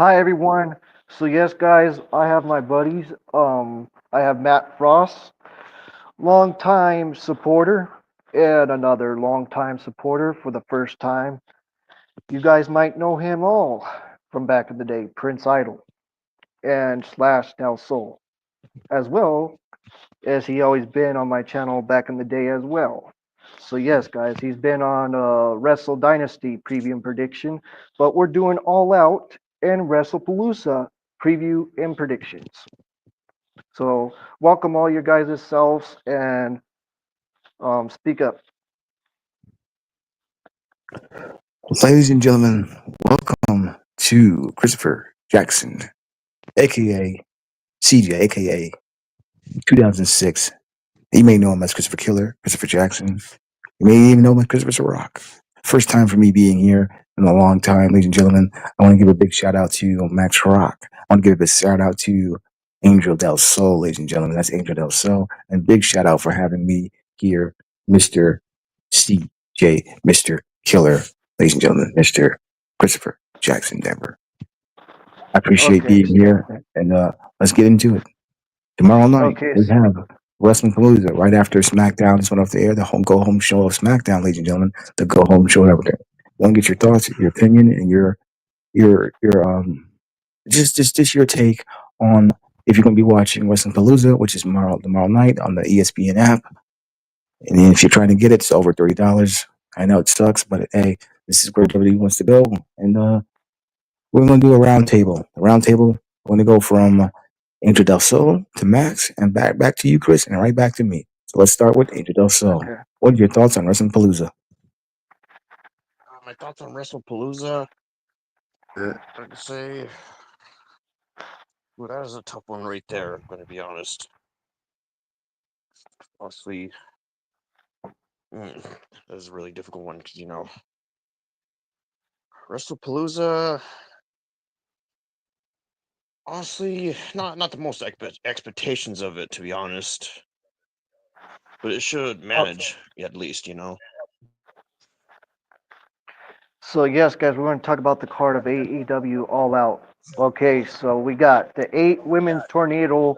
Hi everyone. So yes, guys, I have my buddies. I have Matt Frost, longtime supporter, and another longtime supporter for the first time. You guys might know him all from back in the day, Prince Idol and Slash Del Sol, as well as he always been on my channel back in the day as well. So yes, guys, he's been on Wrestle Dynasty preview and prediction, but we're doing All Out and Wrestlepalooza preview and predictions. So welcome all your guys' selves and speak up. Ladies and gentlemen, welcome to Christopher Jackson, aka CJ, aka 2006. You may know him as Christopher Killer, Christopher Jackson. You may even know him as Christopher Rock. First time for me being here in a long time, ladies and gentlemen. I want to give a big shout out to Max Rock. I want to give a shout out to Angel Del Sol, ladies and gentlemen. That's Angel Del Sol. And big shout out for having me here, Mr. CJ, Mr. Killer, ladies and gentlemen, Mr. Christopher Jackson Denver. I appreciate Okay, being here, and let's get into it. Tomorrow night okay, we have Wrestling Palooza right after SmackDown just went off the air. The home go home show of SmackDown, ladies and gentlemen. The go home show of everything. Want to get your thoughts, your opinion, and your just your take on if you're going to be watching Wrestling Palooza, which is tomorrow night on the ESPN app. And then if you're trying to get it, it's over $30. I know it sucks, but hey, this is where WWE wants to go, and we're going to do a round table. The round table, we're going to go from Angel Del Sol to Max and back to you, Chris, and right back to me. So let's start with Angel Del Sol. okay. What are your thoughts on Wrestling Palooza? My thoughts on Wrestlepalooza. Yeah. I could say, well, that is a tough one right there. I'm going to be honest. Honestly, that is a really difficult one because Wrestlepalooza. Honestly, not the most expectations of it, to be honest. But it should Oh, manage at least. so yes, guys, we're going to talk about the card of AEW All Out. Okay, so we got the eight women's tornado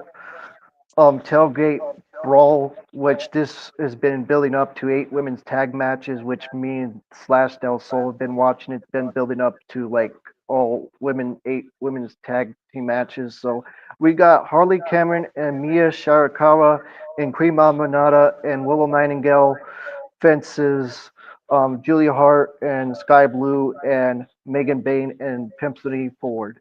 tailgate brawl, which this has been building up to eight women's tag matches, which me and Slash Del Sol have been watching. It's been building up to like all women, eight women's tag team matches. So we got Harley Cameron and Mia Shirakawa and Cream Manada and Willow Nightingale fences. Julia Hart and Sky Blue and Megan Bain and Pimp City Ford.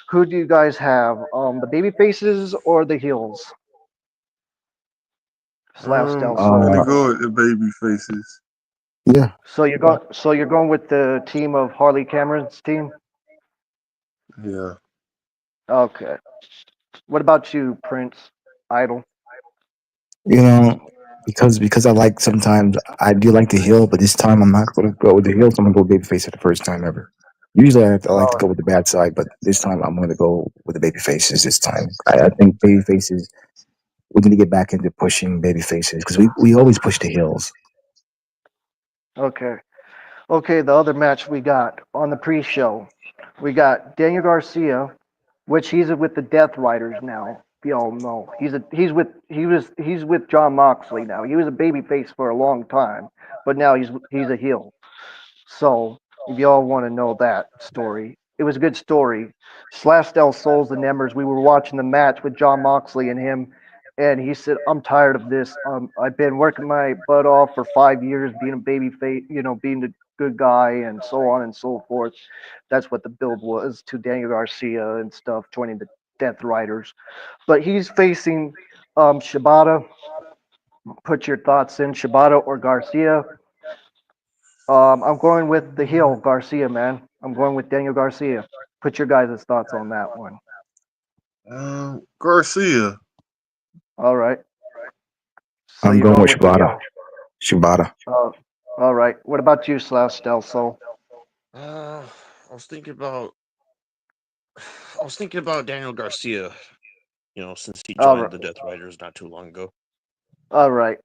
Who do you guys have? The baby faces or the heels? Slash Del I'm Sol. gonna Uh, go with the baby faces. yeah, So you're going with the team of Harley Cameron's team? Yeah. Okay. What about you, Prince Idol? you know, because I like sometimes I do like the heel, but this time I'm not going to go with the heel. So I'm going to go babyface for the first time ever. Usually I like to Oh, go with the bad side, but this time I'm going to go with the baby faces. This time I think baby faces. We need to get back into pushing baby faces because we always push the heels. okay. Okay, the other match we got on the pre-show, we got Daniel Garcia, which he's with the Death Riders now. If y'all know, he's with John Moxley now. He was a babyface for a long time, but now he's a heel. So if y'all want to know that story, it was a good story. Slash Del Souls and Embers, we were watching the match with John Moxley and him, and he said, "I'm tired of this. I've been working my butt off for 5 years, being a baby face, being the good guy, and so on and so forth." That's what the build was to Daniel Garcia and stuff joining the Death Riders. But he's facing Shibata. Put your thoughts in Shibata or Garcia. I'm going with the heel Garcia, man. I'm going with Daniel Garcia. Put your guys' thoughts on that one. Garcia. All right. So I'm you're going going with with the Shibata. heel. Shibata. Uh, all right. What about you, Slash Del Sol? Uh, I was thinking about, I was thinking about Daniel Garcia. Since he All joined right. the Death Riders not too long ago. All right.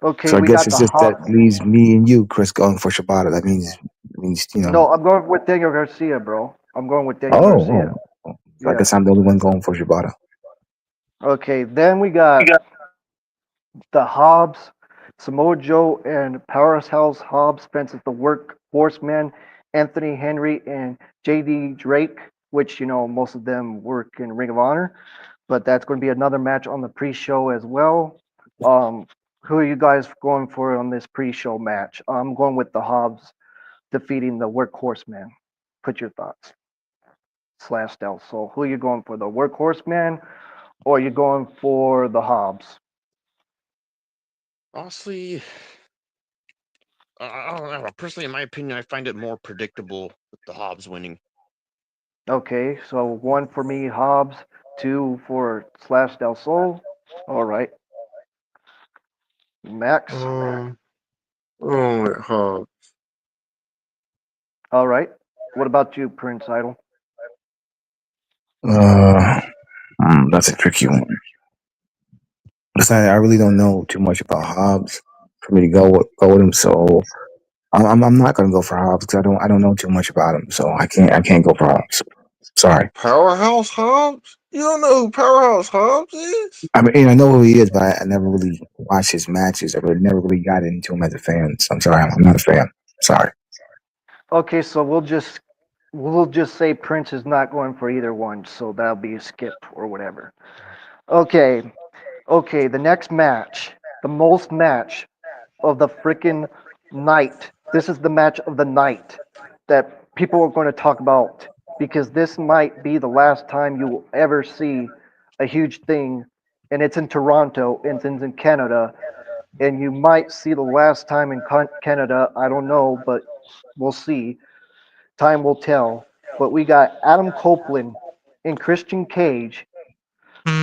Okay, So I we guess got it's the just that hot. leaves me and you, Chris, going for Shibata. That means No, I'm going with Daniel Garcia, bro. I'm going with Daniel Oh, Garcia. so I Yeah. guess I'm the only one going for Shibata. Okay, then we got the Hobbs, Samoa Joe, and Powerhouse Hobbs fences the Work Horseman, Anthony Henry, and JD Drake, which, most of them work in Ring of Honor. But that's going to be another match on the pre show as well. Um, who are you guys going for on this pre show match? I'm going with the Hobbs defeating the Workhorseman. Put your thoughts. Slash Del. So who are you going for? The Workhorseman or are you going for the Hobbs? Honestly, I don't know. Personally, in my opinion, I find it more predictable with the Hobbs winning. Okay, so one for me, Hobbs, two for Slash Del Sol. All right. Max. Um, oh, with Hobbs. All right. What about you, Prince Idol? Uh, that's a tricky one. Because I really don't know too much about Hobbs for me to go with him. So I'm not gonna go for Hobbs because I don't know too much about him. So I can't go for Hobbs. Sorry. Powerhouse Hobbs? You don't know who Powerhouse Hobbs is? I mean, I know who he is, but I never really watched his matches. Never really got into him as a fan. So I'm sorry, I'm not a fan. Sorry. Okay, so we'll just say Prince is not going for either one, so that'll be a skip or whatever. Okay, okay. The next match, the most match of the freaking night. This is the match of the night that people are going to talk about because this might be the last time you will ever see a huge thing, and it's in Toronto, and it's in Canada, and you might see the last time in Canada. I don't know, but we'll see. Time will tell. But we got Adam Copeland and Christian Cage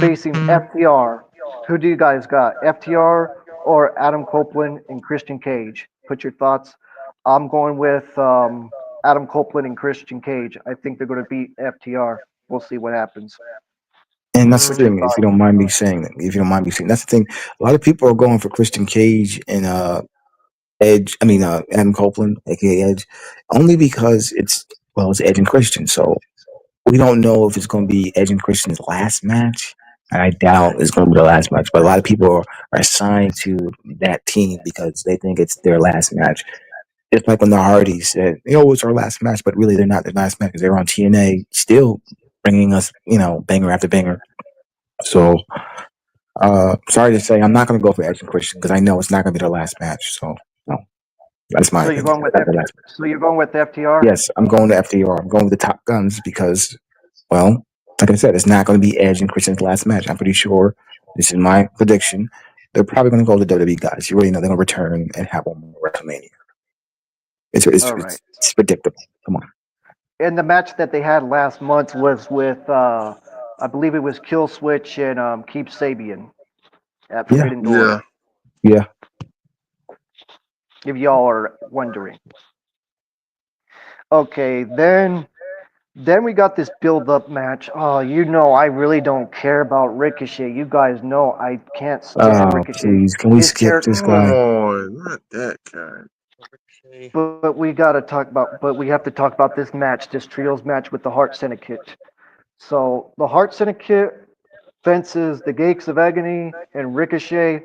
facing FTR. Who do you guys got? FTR or Adam Copeland and Christian Cage? Put your thoughts. I'm going with Adam Copeland and Christian Cage. I think they're going to beat FTR. We'll see what happens. And that's the Put your Um, thing, if you thoughts. don't mind me saying that, if you don't mind me saying, that's the thing. A lot of people are going for Christian Cage and Edge. I mean, Adam Copeland, aka Edge, only because it's Edge and Christian. So we don't know if it's going to be Edge and Christian's last match. And I doubt it's going to be the last match. But a lot of people are assigned to that team because they think it's their last match. It's like when the Hardys said, it's our last match, but really they're not their last match because they're on TNA, still bringing us, banger after banger. So, sorry to say, I'm not going to go for Edge and Christian because I know it's not going to be their last match. So, no, that's my So you're opinion. going with That's the last match. So you're going with FTR. Yes, I'm going to FDR. I'm going with the Top Guns because, well, like I said, it's not going to be Edge and Christian's last match. I'm pretty sure. This is my prediction. They're probably going to go to the WWE guys. You already know they're going to return and have one more WrestleMania. It's it's, All right. it's, it's predictable. Come on. And the match that they had last month was with I believe it was Kill Switch and Keep Sabian at Yeah, Forbidden Door. yeah. yeah. If y'all are wondering. Okay, then we got this build up match. Oh, I really don't care about Ricochet. You guys know I can't stand Oh, Ricochet. please. Can we His skip character, this Come guy? on, not that guy. Okay. but we have to talk about this match, this trios match with the Heart Syndicate. So the Heart Syndicate fences the Gates of Agony and Ricochet.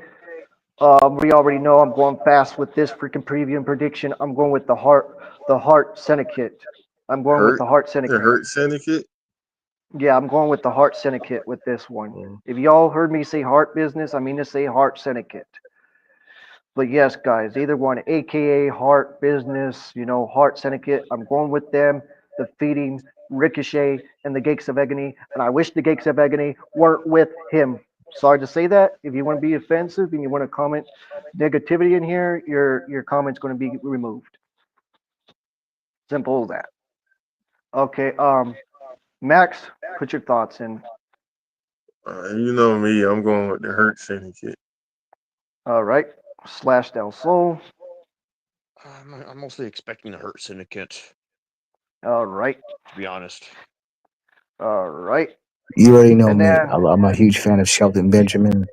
We already know I'm going fast with this freaking preview and prediction. I'm going with the Heart Syndicate. I'm going with Hurt? the Heart The Syndicate. Hurt Syndicate? Yeah, I'm going with the Heart Syndicate with this one. Yeah. If y'all heard me say Heart Business, I mean to say Heart Syndicate. But yes, guys, either one, aka Heart Business, Heart Syndicate. I'm going with them defeating Ricochet and the Gates of Agony, and I wish the Gates of Agony weren't with him. Sorry to say that. If you want to be offensive and you want to comment negativity in here, your comment's going to be removed. Simple as that. Okay, Max, put your thoughts in. You know me, I'm going with the Hurt Syndicate. All right, Slash Del Sol. I'm mostly expecting a Hurt Syndicate, All right, to be honest. all right, You already know and me. then I'm a huge fan of Shelton Benjamin.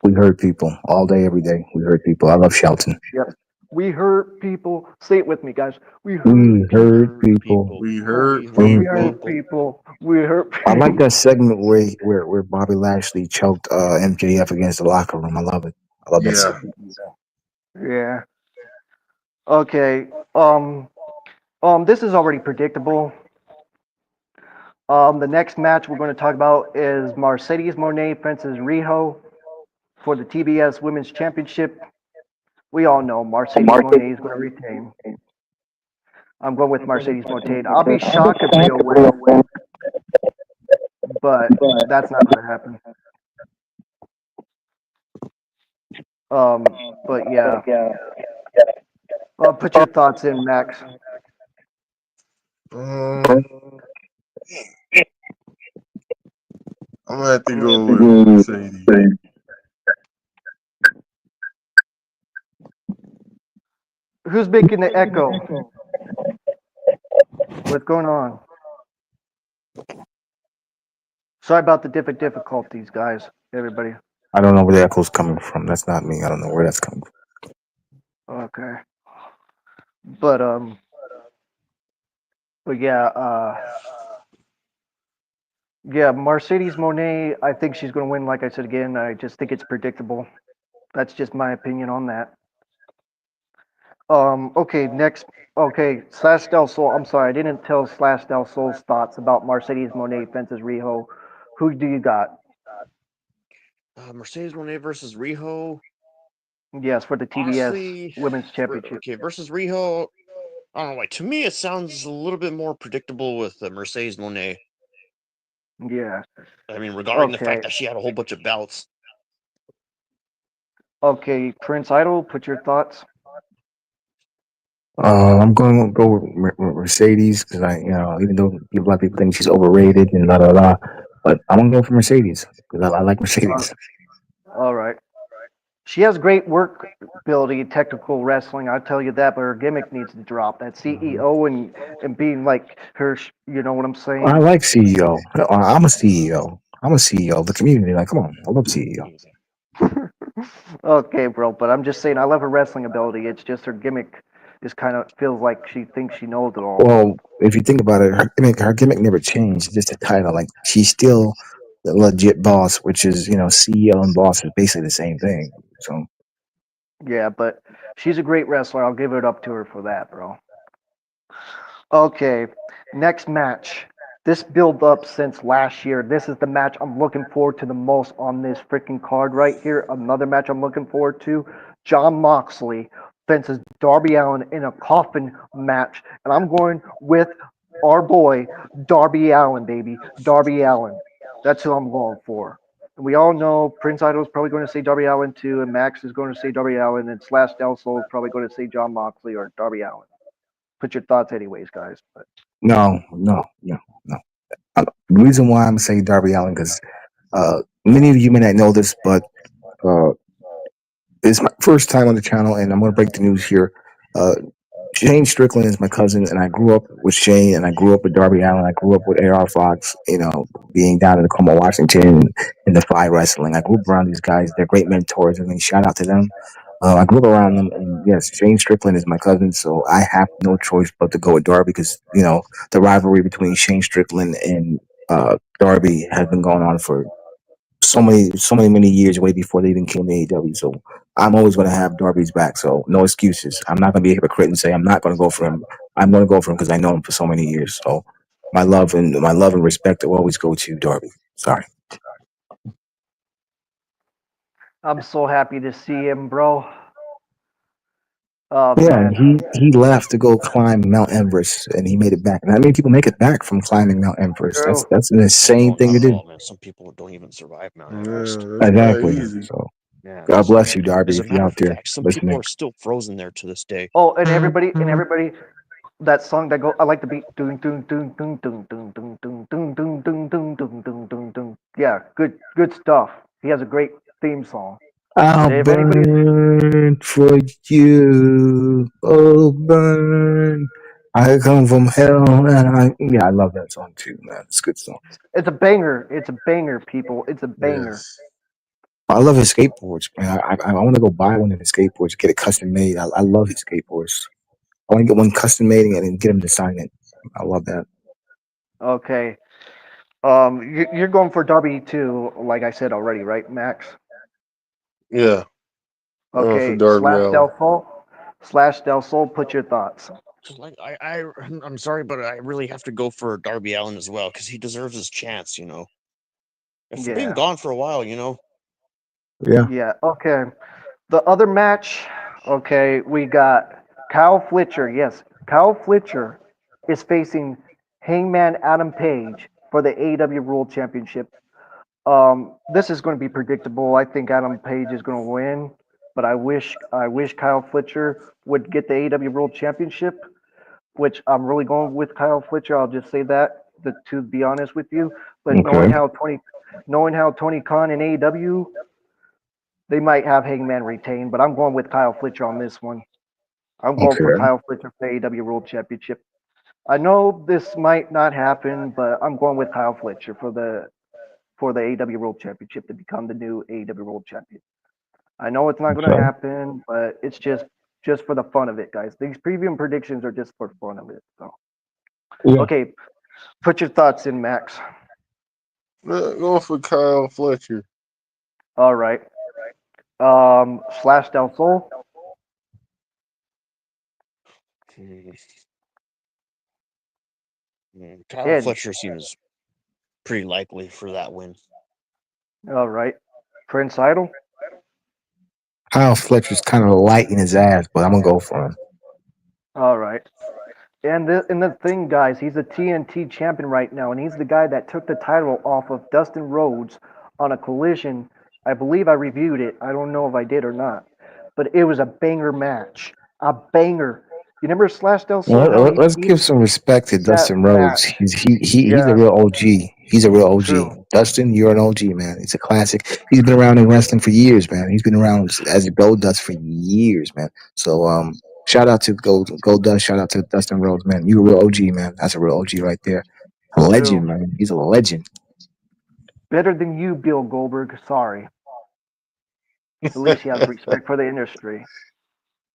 We hurt people all day, every day. We hurt people. I love Shelton. yep, We hurt people. Say it with me, guys. We hurt We We heard people. hurt people. people. We We hurt hurt We We, hurt people. people. people. We hurt I like people. that segment where Bobby Lashley choked MJF against the locker room. I love it. I love that Yeah. segment. Yeah. Okay. This is already predictable. The next match we're going to talk about is Mercedes Moné versus Riho for the TBS Women's Championship. We all know Mercedes Moné is going to retain. I'm going with Mercedes Moné. I'll be shocked if Rio wins, but that's not going to happen. But yeah, put your thoughts in, Max. Um, I'm gonna have to go with Mercedes. Who's making the echo? What's going on? Sorry about the difficulties, guys. Everybody. I don't know where the echo's coming from. That's not me. I don't know where that's coming from. Okay. But but yeah, yeah, Mercedes Monet, I think she's going to win. Like I said again, I just think it's predictable. That's just my opinion on that. Okay, next. Okay, Slash Del Sol. I'm sorry, I didn't tell Slash Del Sol's thoughts about Mercedes Monet versus Riho. Who do you got? Mercedes Moné versus Riho. Yes, for the TBS Honestly, Women's Championship. okay, versus Riho. I don't know. Like to me, it sounds a little bit more predictable with Mercedes Moné. Yeah. I mean, regarding the Okay. fact that she had a whole bunch of belts. Okay, Prince Idol, put your thoughts. I'm going to go with Mercedes because even though a lot of people think she's overrated and blah blah blah, but I'm gonna go for Mercedes because I like Uh, Mercedes. all right. She has great work ability, technical wrestling. I'll tell you that, but her gimmick needs to drop. That Mhm. CEO and being like her, you know what I'm I saying? like CEO. I'm a CEO. I'm a CEO of the community. Like, come on, I love CEO. Okay, bro, but I'm just saying I love her wrestling ability. It's just her gimmick just kind of feels like she thinks she knows it all. Well, if you think about it, her gimmick never changed. It's just a title. Like, she's still the legit boss, which is CEO and boss is basically the same thing. So Yeah, but she's a great wrestler. I'll give it up to her for that, bro. Okay, next match. This build up since last year. This is the match I'm looking forward to the most on this freaking card right here. Another match I'm looking forward to. John Moxley faces Darby Allin in a coffin match. And I'm going with our boy, Darby Allin, baby. Darby Allin. That's who I'm going for. And we all know Prince Idol is probably going to say Darby Allin too, and Max is going to say Darby Allin, and Slash Del Sol is probably going to say John Moxley or Darby Allin. Put your thoughts anyways, guys. But no, no, no, no. The reason why I'm saying Darby Allin because many of you may not know this, but uh, it's my first time on the channel, and I'm going to break the news here. Uh, Shane Strickland is my cousin, and I grew up with Shane, and I grew up with Darby Allin. I grew up with AR Fox, being down in Tacoma, Washington, in the Fly Wrestling. I grew up around these guys. They're great mentors. I mean, shout out to them. I grew up around them, and yes, Shane Strickland is my cousin, so I have no choice but to go with Darby because the rivalry between Shane Strickland and Darby has been going on for many years way before they even came to AEW. So I'm always going to have Darby's back. So no excuses. I'm not going to be a hypocrite and say I'm not going to go for him. I'm going to go for him because I know him for so many years. So my love and respect will always go to Darby. Sorry. I'm so happy to see him, bro. Oh Yeah, and man, he left to go climb Mount Everest, and he made it back. Not many people make it back from climbing Mount Everest. That's true. that's an insane Oh, thing not to at do. all, man. Some people don't even survive Mount Everest. Yeah, that's not Exactly. easy. So Yeah, God bless you, Darby, as a if you're matter out of there fact, some people listening. are still frozen there to this day. Oh, and everybody, that song that go. I like the beat. Doom, doom, doom, doom, doom, doom, doom, doom, doom, doom, doom, doom, doom, doom, doom, doom. Yeah, good stuff. He has a great theme song. I'll And if anybody, burn for you. Oh, burn. I come from hell, and I love that song too, man. It's a good song. it's a banger. It's a banger, people. It's a banger. Yes. I love his skateboards, man. I want to go buy one of his skateboards, get it custom made. I love his skateboards. I want to get one custom made and then get him to sign it. I love that. Okay. You're going for W two, like I said already, right, Max? Yeah. For Okay. Darby Allin. Slash Del Sol. Put your thoughts. Just like I'm sorry, but I really have to go for Darby Allen as well because he deserves his chance. After being Yeah. gone for a while, Yeah. Yeah. Okay. The other match. Okay, we got Kyle Fletcher. Yes, Kyle Fletcher is facing Hangman Adam Page for the AEW World Championship. This is going to be predictable. I think Adam Page is going to win, but I wish Kyle Fletcher would get the AEW World Championship, which I'm really going with Kyle Fletcher. I'll just say that to be honest with you. But Okay. knowing how Tony Khan and AEW, they might have Hangman retain, but I'm going with Kyle Fletcher on this one. I'm going for Okay. Kyle Fletcher for the AEW World Championship. I know this might not happen, but I'm going with Kyle Fletcher for the AEW World Championship to become the new AEW World Champion. I know it's not going to Okay. happen, but it's just for the fun of it, guys. These preview predictions are just for fun of it. So, Yeah. okay, put your thoughts in, Max. Go for Kyle Fletcher. All right. Slash Del Sol. Hmm, Kyle Edge. Fletcher seems pretty likely for that win. All right. Prince Idol. Kyle Fletcher's kind of light in his ass, but I'm gonna go for him. All right. And the thing, guys, he's a TNT champion right now, and he's the guy that took the title off of Dustin Rhodes on a collision. I believe I reviewed it. I don't know if I did or not, but it was a banger match, a banger. You remember Slash Del Sol? How he Let's give beat some respect to that Dustin Rhodes. match? He's a Yeah, real OG. He's a real OG. true. Dustin, you're an OG, man. It's a classic. He's been around in wrestling for years, man. He's been around as a Gold Dust for years, man. So shout out to Gold Dust. Shout out to Dustin Rhodes, man. You a real OG, man. That's a real OG right there. A legend, True. man. He's a legend. Better than you, Bill Goldberg. Sorry. At least he has respect for the industry.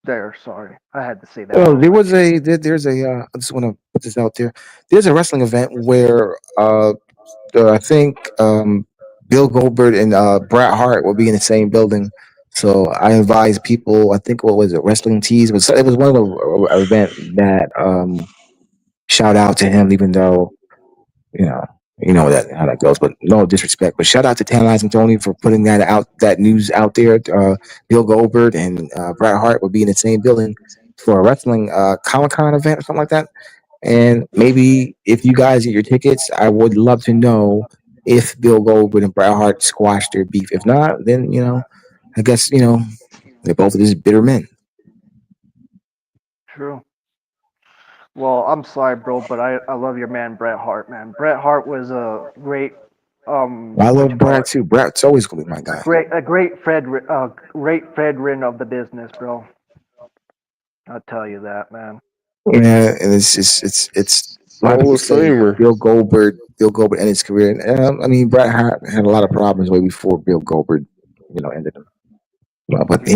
There, sorry. I had to say that Oh, for the record. there's a I just want to put this out there. There's a wrestling event where I think Bill Goldberg and Bret Hart will be in the same building. So I advise people. I think what was it, Wrestling Tees? It was one of the event that shout out to him, even though you know that how that goes. But no disrespect. But shout out to Tantalizing Tony for putting that news out there. Bill Goldberg and Bret Hart will be in the same building for a wrestling Comic Con event or something like that. And maybe if you guys get your tickets, I would love to know if Bill Goldberg and Bret Hart squashed their beef. If not, then I guess they're both just bitter men. True. Well, I'm sorry, bro, but I love your man Bret Hart, man. Bret Hart was a great I what love you call Bret it, too. Bret's always gonna be my a guy. great Fredrin of the business, bro. I'll tell you that, man. Yeah, and it's just it's a lot of Hall people of say Famer. Bill Goldberg ended his career. And, I mean, Bret Hart had a lot of problems way before Bill Goldberg, ended him. But Yeah,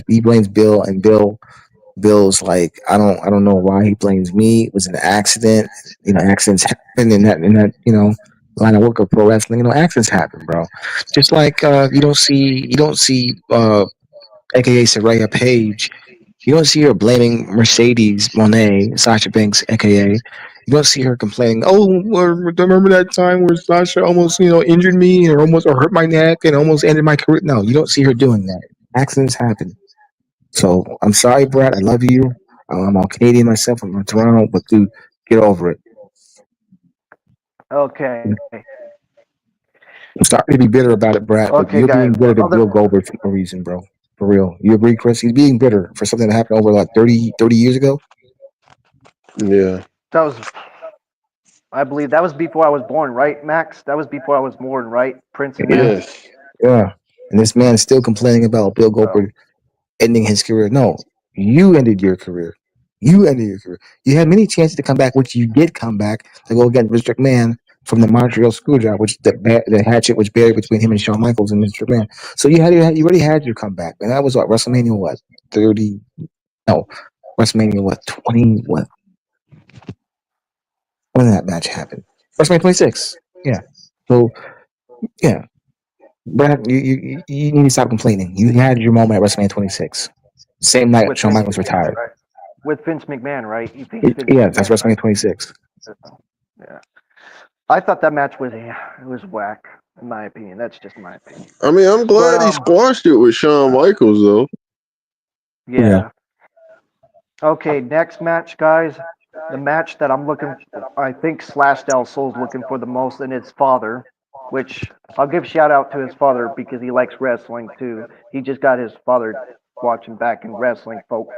he blames Bill, and Bill's like, I don't know why he blames me. It was an accident. Accidents happen in that line of work of pro wrestling. Accidents happen, bro. Just like you don't see AKA Saraya Page. You don't see her blaming Mercedes Monet, Sasha Banks, AKA. You don't see her complaining. Oh, remember that time where Sasha almost injured me or almost or hurt my neck and almost ended my career? No, you don't see her doing that. Accidents happen. So I'm sorry, Brad. I love you. I'm all Canadian myself. I'm from Toronto, but dude, get over it. okay. I'm sorry to be bitter about it, Brad, Okay, but guys. you're being The bitter to other Bill Goldberg for no reason, bro. For real. You agree, Chris? He's being bitter for something that happened over like 30 years ago. Yeah. that was I believe that was before I was born, right, Max? That was before I was born, right? Prince and Yeah, Max. Yes. yeah. And this man is still complaining about Bill Oh, Goldberg ending his career. No, you ended your career. You ended your career. You had many chances to come back, which you did come back to go against Mr. McMahon from the Montreal Screwjob, which the hatchet was buried between him and Shawn Michaels and Mr. McMahon. So you already had your comeback, and that was what WrestleMania, what 30? No, WrestleMania, what 20? What when did that match happen? WrestleMania 26. Yeah. So yeah, Brad, you need to stop complaining. You had your moment at WrestleMania 26. Same night with Shawn Vince Michaels McMahon, retired. right? With Vince McMahon, right? He faced Vince Yeah, that's McMahon, right? WrestleMania 26. Yeah. I thought that match was it was whack, in my opinion. That's just my opinion. I mean, I'm But glad he squashed it with Shawn Michaels, though. Yeah. yeah. Okay, next match, guys. The match that I think Slash Del Sol's looking for the most, and his father, which I'll give shout out to his father because he likes wrestling too. He just got his father watching back in wrestling, folks.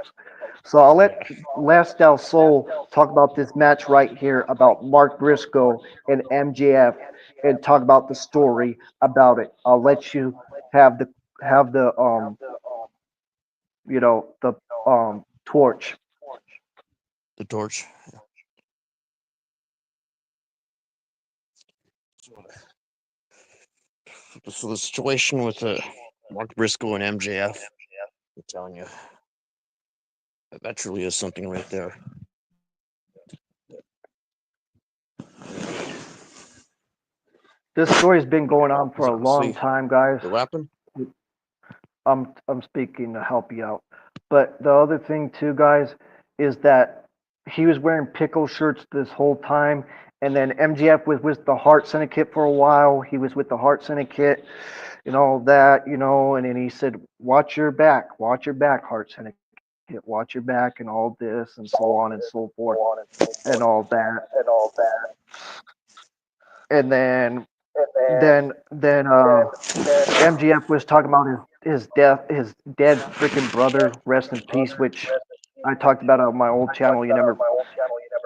So I'll let Yeah. Slash Del Sol talk about this match right here about Mark Briscoe and MJF, and talk about the story about it. I'll let you have the the torch. The torch. So the situation with Mark Briscoe and MJF, I'm telling you, that truly is something right there. This story's been going on for Because a long honestly, time, guys. the weapon. I'm speaking to help you out. But the other thing too, guys, is that he was wearing pickle shirts this whole time, and then MGF was with the Heart Syndicate for a while. He was with the Heart Syndicate and all that, and then he said, watch your back, Heart Syndicate, watch your back, and all this, and so on and so forth, and all that. And then MGF was talking about his dead freaking brother, rest in peace, which I talked about on my old channel. You never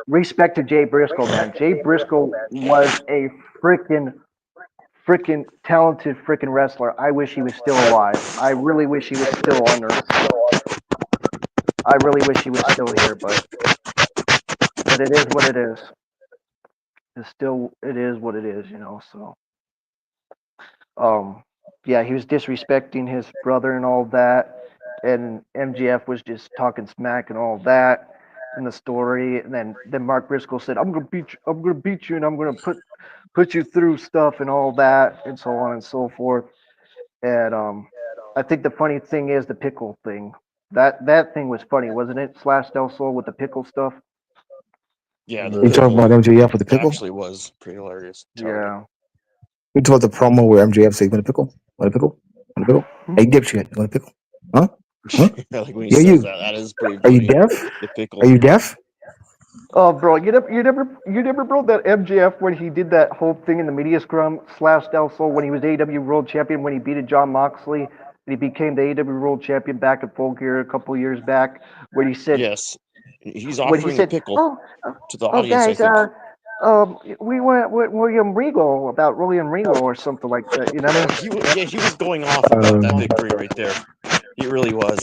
respect to Jay Briscoe, man. Jay Briscoe was a freaking talented freaking wrestler. I wish he was still alive. I really wish he was still on Earth. I really wish he was still here, but it is what it is. It is what it is. So um yeah, he was disrespecting his brother and all that, and MGF was just talking smack and all that in the story, and then Mark Briscoe said, I'm gonna beat you, and I'm gonna put you through stuff and all that, and so on and so forth. And I think the funny thing is the pickle thing. That thing was funny, wasn't it? Slash Del Sol with the pickle stuff. Yeah, the You talking pickle about MJF with the pickle? actually was pretty hilarious. I'm telling you. Yeah. You talking about the promo where MJF said, "You want a pickle? Want a pickle? Want a pickle? Hey, dipshit, you want a pickle? Huh? Huh? Like when he Yeah, says you. that is pretty Are you funny. deaf? The Are pickle. you deaf? Oh, bro, you never brought that MJF when he did that whole thing in the media scrum slash Del Sol when he was AEW World Champion when he beat John Moxley and he became the AEW World Champion back at Full Gear a couple years back when he said Yes, he's when he offering the said, pickle "Oh, to the oh, audience. I guys, think. we went with William Regal about William Regal or something like that." You know what I mean? He was going off about that victory right there. He really was.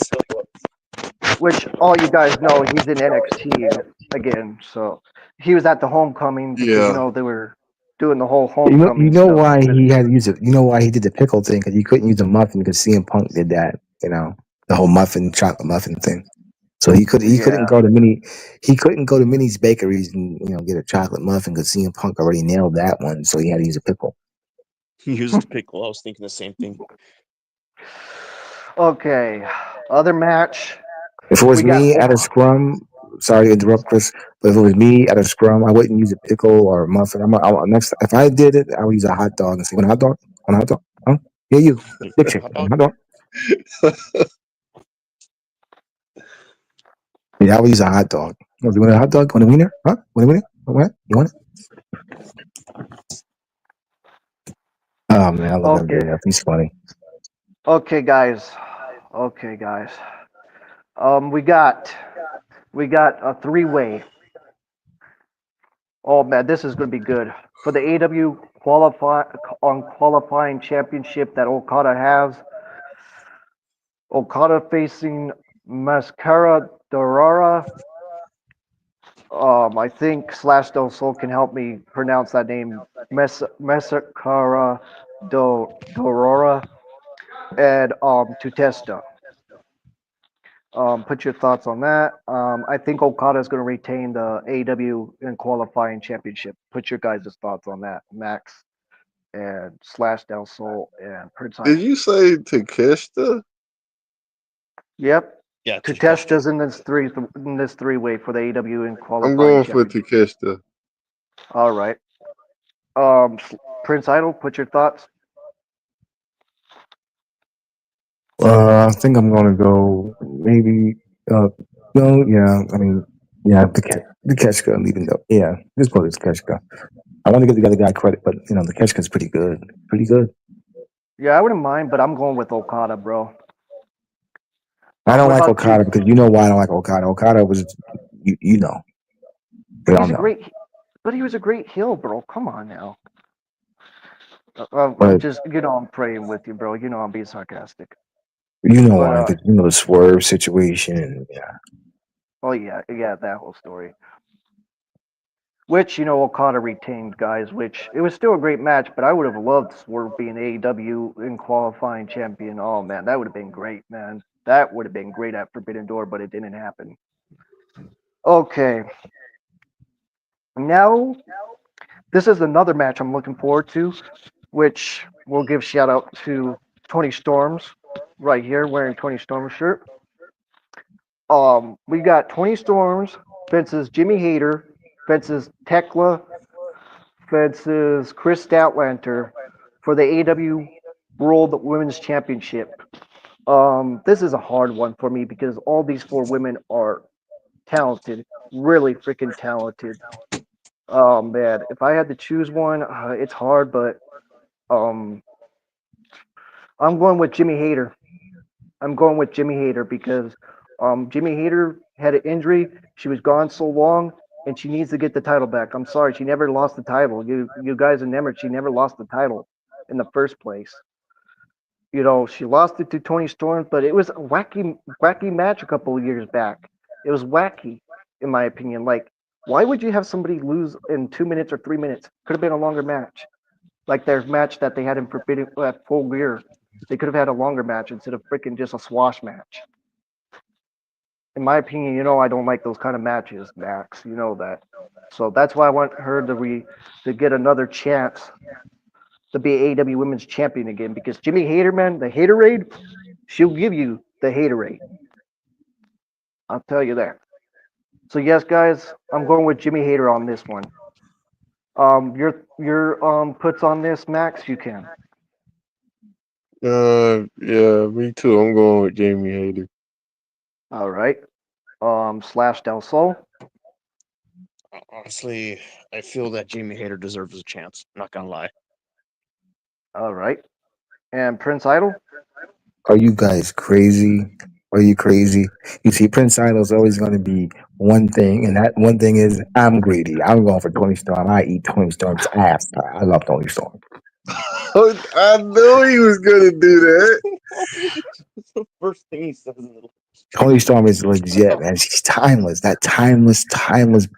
Which all you guys know, he's in NXT again. So he was at the homecoming because Yeah. they were doing the whole You homecoming know stuff. why he had to use it. You know why he did the pickle thing because he couldn't use a muffin because CM Punk did that. The whole chocolate muffin thing. So he couldn't Yeah. go to Minnie's bakeries and get a chocolate muffin because CM Punk already nailed that one. So he had to use a pickle. He used the pickle. I was thinking the same thing. Okay. Other match. If it was We got me at a scrum, sorry to interrupt, Chris, but if it was me at a scrum, I wouldn't use a pickle or a muffin. Next, if I did it, I would use a hot dog and say, "Want a hot dog? Want a hot dog? Huh? Yeah, you, dipshit. Hot Want dog. a hot dog? Yeah, I would use a hot dog. You want a hot dog? Want a wiener? Huh? Want a wiener? What? You want it? Oh man, I love okay. MJF. He's funny. Okay, guys. Okay, guys. We got a three-way. Oh man, this is going to be good for the AW qualifying championship that Okada has. Okada facing Mascara Dorara. I think Slash Del Sol can help me pronounce that name Messacara Dorora and Tutesta. Put your thoughts on that. I think Okada is going to retain the AEW in qualifying championship. Put your guys' thoughts on that, Max and Slash Del Sol and Prince Did Idol. you say Takeshita? Yep, Yeah, Takeshita. Tutesta's in this three way for the AEW in I'm qualifying going for championship. Takeshita. All right. Prince Idol, put your thoughts. I think I'm gonna go maybe. No, yeah. I mean, yeah. The Ketchka, even though, yeah, just go to the Ketchka. I want to give the other guy credit, but the Ketchka's pretty good. Pretty good. Yeah, I wouldn't mind, but I'm going with Okada, bro. I don't What like about you? Okada because you know why I don't like Okada. Okada was, you know, we all He's a know. great, but he was a great heel, bro. Come on now. I'm But just, I'm praying with you, bro. I'm being sarcastic. you know But why? Because the swerve situation. And, yeah. oh yeah, yeah, that whole story. Which Okada retained, guys. Which it was still a great match, but I would have loved Swerve being AEW in qualifying champion. Oh man, that would have been great, man. That would have been great at Forbidden Door, but it didn't happen. Okay, now this is another match I'm looking forward to, which we'll give shout out to Tony Storms right here wearing Tony Storm's shirt. We got Tony Storms versus Jimmy Hayter versus Tekla versus Chris Statlander for the AW World Women's Championship. This is a hard one for me because all these four women are talented, really freaking talented. Man, if I had to choose one, it's hard, but um, I'm going with Jimmy Hayter. I'm going with Jimmy Hayter because Jimmy Hayter had an injury. She was gone so long, and she needs to get the title back. I'm sorry, she never lost the title. You guys remember she never lost the title in the first place. She lost it to Tony Storm, but it was a wacky match a couple of years back. It was wacky, in my opinion. Like, why would you have somebody lose in 2 minutes or 3 minutes? Could have been a longer match, like their match that they had in Forbidden at Full Gear. They could have had a longer match instead of freaking just a swash match. In my opinion, I don't like those kind of matches, Max. You know that. So that's why I want her to get another chance to be AEW Women's Champion again because Jimmy Hayter, man, the Haterade, she'll give you the Haterade. I'll tell you that. So yes, guys, I'm going with Jimmy Hayter on this one. Your puts on this, Max. You can. Yeah, me too. I'm going with Jamie Hayter. All right. Slash Del Sol. Honestly, I feel that Jamie Hayter deserves a chance. I'm not gonna lie. All right. And Prince Idol. Are you guys crazy? Are you crazy? You see, Prince Idol's always going to be one thing, and that one thing is I'm greedy. I'm going for Tony Storm. I eat Tony Storm's ass. I love Tony Storm. I knew he was gonna do that. It's the first thing he says. Tony Storm is legit, man. She's timeless. That timeless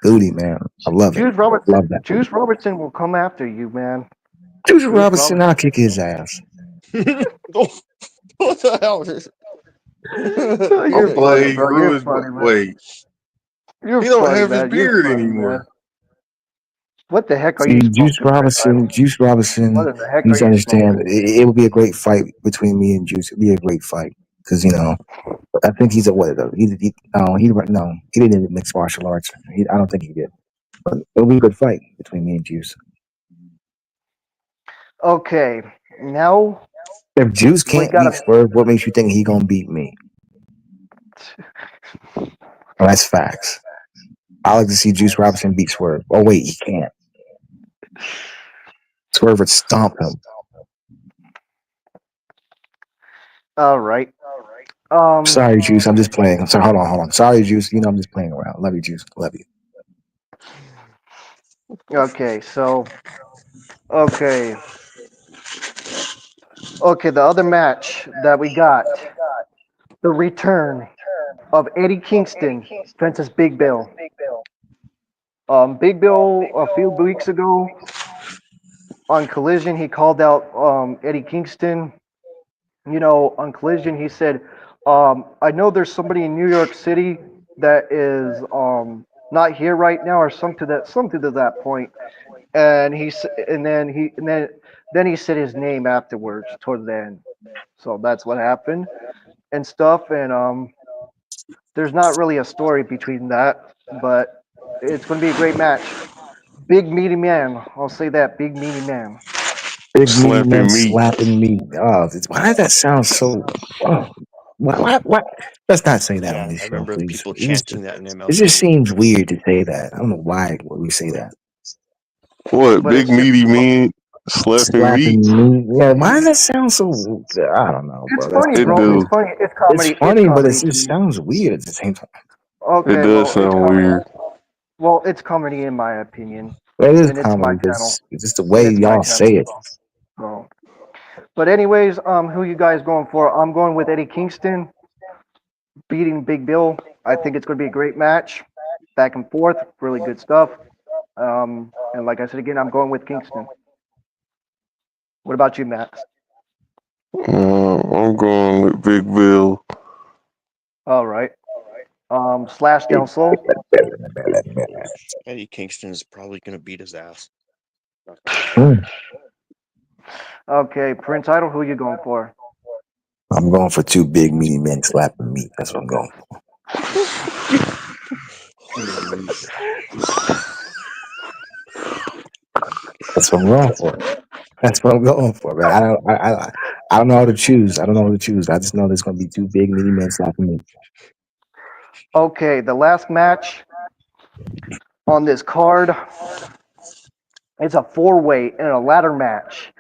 beauty, man. I love it. Juice Robertson. Love that. Juice Robertson will come after you, man. Juice Juice Robinson, Robertson. I'll kick his ass. What the hell is You're I'm Okay. funny, like, bro. You're funny, man. wait, You're he don't funny, have his man. You're beard funny, anymore. man. What the heck are See, you smoking, Prince Idol? What in the heck are Needs to you understand smoking? it would be a great fight between me and Juice. It'd be a great fight because I think he's a what? No, he didn't do mixed martial arts. I don't think he did. But it'll be a good fight between me and Juice. Okay, now If Juice we can't got beat a. Swerve, what makes you think he gonna beat me? Well, that's facts. I like to see Juice Robinson beat Swerve. Oh wait, he can't. Swerve would stomp him. All right. Sorry, Juice. I'm just playing. I'm sorry. Hold on. Sorry, Juice. I'm just playing around. Love you, Juice. Love you. Okay. So. Okay. Okay. The other match that we got, the return of Eddie Kingston versus Big Bill. Big Bill a few weeks ago On Collision, he called out Eddie Kingston. On Collision, he said, "I know there's somebody in New York City that is not here right now, or something to that point." And then he said his name afterwards, towards the end. So that's what happened and stuff. And there's not really a story between that, but it's going to be a great match. Big meaty man. I'll say that. Big meaty man. Big meaty men Slapping meat. slapping me. Oh, why does that sound so? Oh, what? Let's not say that on Yeah, this I show, remember please. people chanting that in It just MLW. seems weird to say that. I don't know why we say that. What? But Big it's just meaty men slapping meat. Slapping me. Yeah, why does that sound so? I don't know, it's bro. funny, It bro. It's do. funny. It's It's comedy. It's funny, but it comedy to just me. sounds weird at the same time. It Okay, does well, it's sound comedy. weird. Well, it's comedy in my opinion, But it is and it's my comedy channel, because it's just the and way it's my y'all say channel. it. So, but anyways, who you guys going for? I'm going with Eddie Kingston beating Big Bill. I think it's going to be a great match, back and forth, really good stuff. And like I said again, I'm going with Kingston. What about you, Max? I'm going with Big Bill. All right. Slash Del Sol. Eddie Kingston's probably gonna beat his ass. Hmm. Okay, Prince Idol. Who you going for? I'm going for two big meaty men slapping meat. That's what I'm going for. That's what I'm going for. That's what I'm going for, man. I don't know how to choose. I don't know how to choose. I just know there's going to be two big meaty men slapping meat. Okay, the last match on this card is a four-way and a ladder match.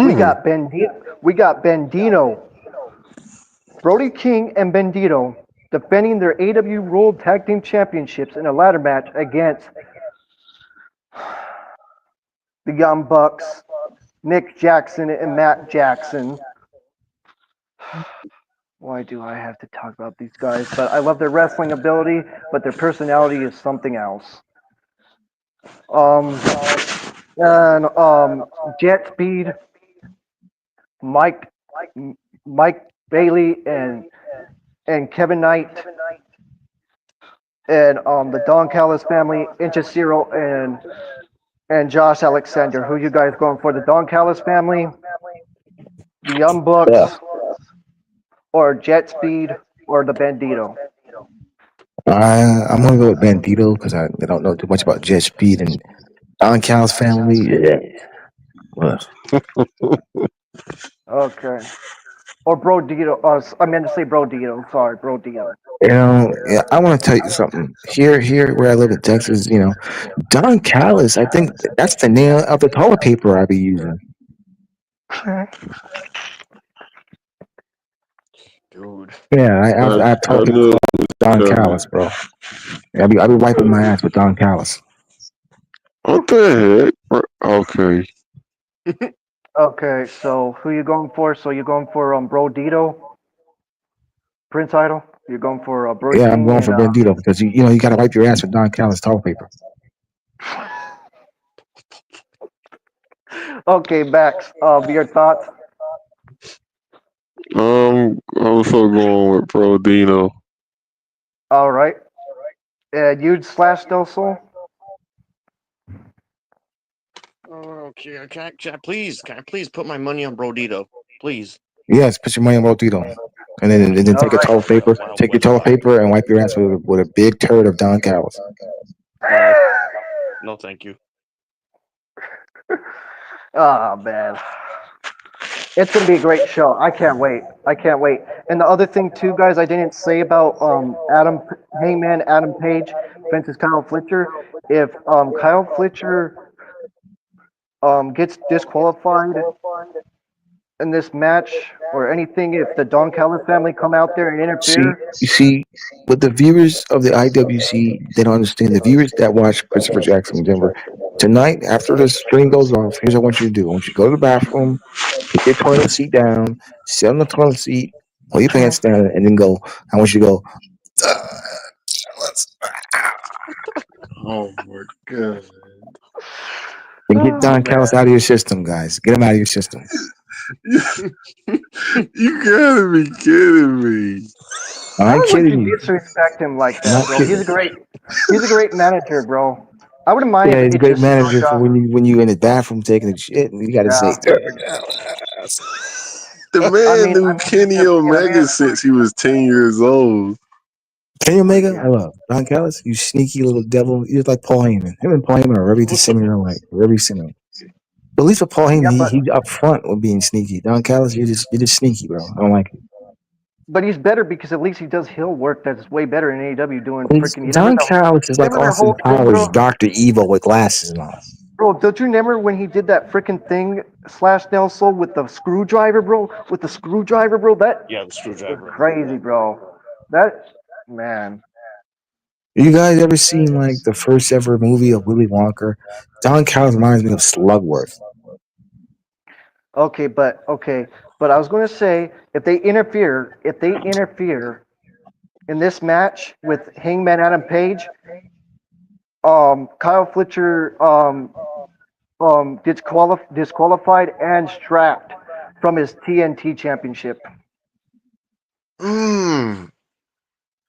We Hmm. got Bandito, Brody King, and Bandito defending their AW World Tag Team Championships in a ladder match against the Young Bucks, Nick Jackson and Matt Jackson. Why do I have to talk about these guys? But I love their wrestling ability, but their personality is something else. Um, and Jet Speed, Mike, Mike Bailey, and Kevin Knight, and the Don Callis family, Inchaciro and Josh Alexander. Who you guys going for? The Don Callis family, the Young Yeah. Bucks, or Jet Speed, or the Bandito? I'm going to go with Bandito because I don't know too much about Jet Speed and Don Cal's family. Yeah. Ugh. Okay. Or Bro Dito. I meant to say Bro Dito. Sorry, Bro Dito. Yeah, I want to tell you something. Here where I live in Texas, Don Callis, I think that's the nail of the toilet paper I be using. Dude, Yeah, I, I've I told people know Don coming. Callis, bro. I be wiping my ass with Don Callis. What the heck? Okay. Okay, so who you going for? So you're going for Bro Dito, Prince Idol. You're going for Brody Yeah, I'm King going and for Bandito because you got to wipe your ass with Don Callis toilet paper. okay, Max. Your thoughts? I'm also going with Pro Dino. All right. You'd slash Del Sol. okay, can I please put my money on Brodito, please? Yes, put your money on Bandito, and then All take a right. toilet paper, Wow, take your toilet paper and wipe your ass with a big turd of Don Callis. no, no, thank you. Oh man, it's gonna be a great show. I can't wait. I can't wait. And the other thing too, guys, I didn't say about Hangman Adam Page versus Kyle Fletcher. If Kyle Fletcher gets disqualified in this match or anything, if the Don Callis family come out there and See, interfere, you see, with the viewers of the IWC, they don't understand. The viewers that watch Christopher Jackson in Denver tonight, after the stream goes off, here's what I want you to do. I want you to go to the bathroom, put your toilet seat down, sit on the toilet seat, pull your pants down, and then go. I want you to go. Oh my god. And get Oh Don man. Callis out of your system, guys. Get him out of your system. You gotta be kidding me. I Why ain't would you kidding you. disrespect him like I'm that, not bro? kidding. He's a great manager, bro. I wouldn't mind Yeah, if he's a it great just manager started for off. when you in the bathroom taking a shit and you got to say. Yeah. The I man mean, knew Kenny his opinion. Omega since he was 10 years old. Kenny Omega, I Yeah. love Don Callis. You sneaky little devil. You're like Paul Heyman. Him and Paul Heyman are very similar. Like very similar. But at least with Paul Yeah, Heyman, but he's up front with being sneaky. Don Callis, you're just sneaky, bro. I don't like it. he's better because at least he does heel work that's way better in AEW doing freaking. You Don Callis is like remember that Austin whole thing, Powers, bro? Doctor Evil with glasses and all. Bro, don't you remember when he did that freaking thing slash Nelson with the screwdriver, bro? With the screwdriver, bro. That Yeah, the was screwdriver. crazy, bro. That man. You guys ever seen like the first ever movie of Willy Wonka? Don Callis reminds me of Slugworth. Okay, but I was going to say if they interfere in this match with Hangman Adam Page, Kyle Fletcher gets disqualified and strapped from his TNT championship. Mm,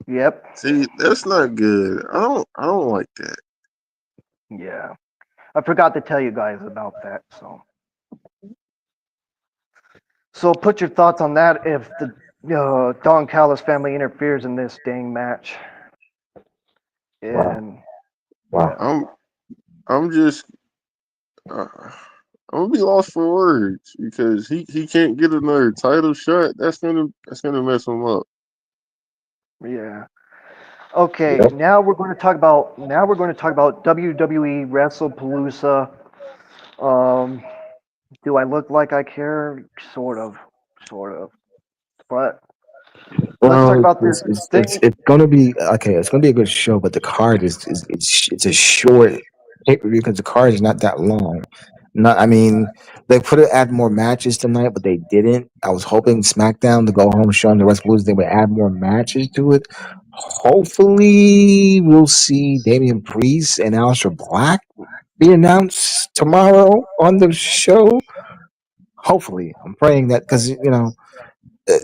Yep. see, that's not good. I don't like that. Yeah. I forgot to tell you guys about that. So put your thoughts on that if the Don Callis family interferes in this dang match. Wow, And wow. yeah. I'm I'm just uh, I'm gonna be lost for words because he can't get another title shot. That's gonna mess him up. Yeah. Okay, Yep. now we're going to talk about WWE Wrestlepalooza. Um, do I look like I care? Sort of. But let's talk Well, about this thing. it's gonna be okay. It's gonna be a good show, but the card is it's a short pay per view because the card is not that long. Not, I mean, they could have add more matches tonight, but they didn't. I was hoping SmackDown to go home showing the rest Blues they would add more matches to it. Hopefully, we'll see Damian Priest and Aleister Black be announced tomorrow on the show. Hopefully, I'm praying that because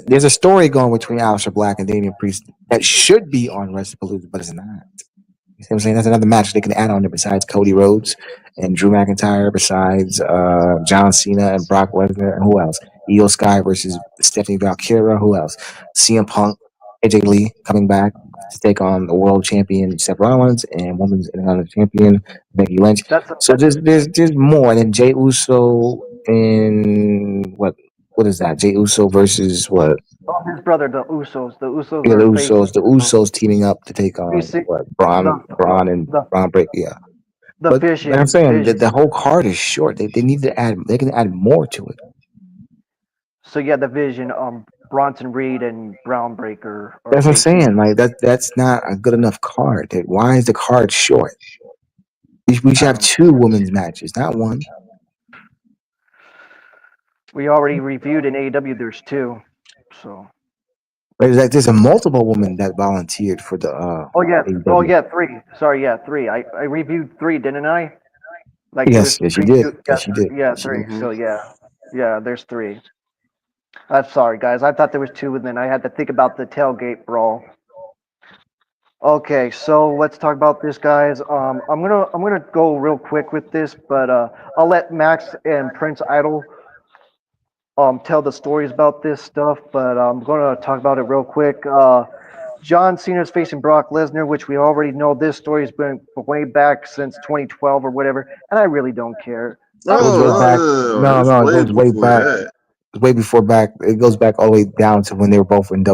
there's a story going between Aleister Black and Damian Priest that should be on Wrestlepalooza, but it's not. You see what I'm saying? That's another match they can add on there besides Cody Rhodes and Drew McIntyre, besides John Cena and Brock Lesnar, and who else? Io Sky versus Stephanie Valkyra. Who else? CM Punk, AJ Lee coming back to take on the world champion Seth Rollins and women's Intercontinental champion Becky Lynch. That's So there's more. And then Jay Uso in what is that? Jay Uso versus what? his brother, the Usos. The Usos Yeah, are facing The Usos teaming up to take on facing what? the Braun Break. Yeah, the but like I'm saying, vision. the whole card is short. They need to add. They can add more to it. So yeah, the vision. Bronson Reed and Brown Breaker are That's what I'm facing. saying. Like that's not a good enough card. Why is the card short? We should I have don't. two women's matches, not one. We already reviewed in AEW. There's two. So. There's a multiple women that volunteered for the Oh AEW. yeah, three. Sorry, yeah, three. I reviewed three, didn't I? Like there was Yes, you did. yeah, Yes, you did. yeah, Yes, you three. did. Hmm. So yeah, there's three. I'm sorry, guys. I thought there was two, and then I had to think about the tailgate brawl. Okay, so let's talk about this, guys. I'm gonna go real quick with this, but I'll let Max and Prince Idol tell the stories about this stuff. But I'm gonna talk about it real quick. John Cena's facing Brock Lesnar, which we already know this story's been way back since 2012 or whatever, and I really don't care. It I'm goes way No, no, back. sorry. no, no, no. No, It's no, it way goes way before back. that. Way before back. It goes back all the way down to when they were both in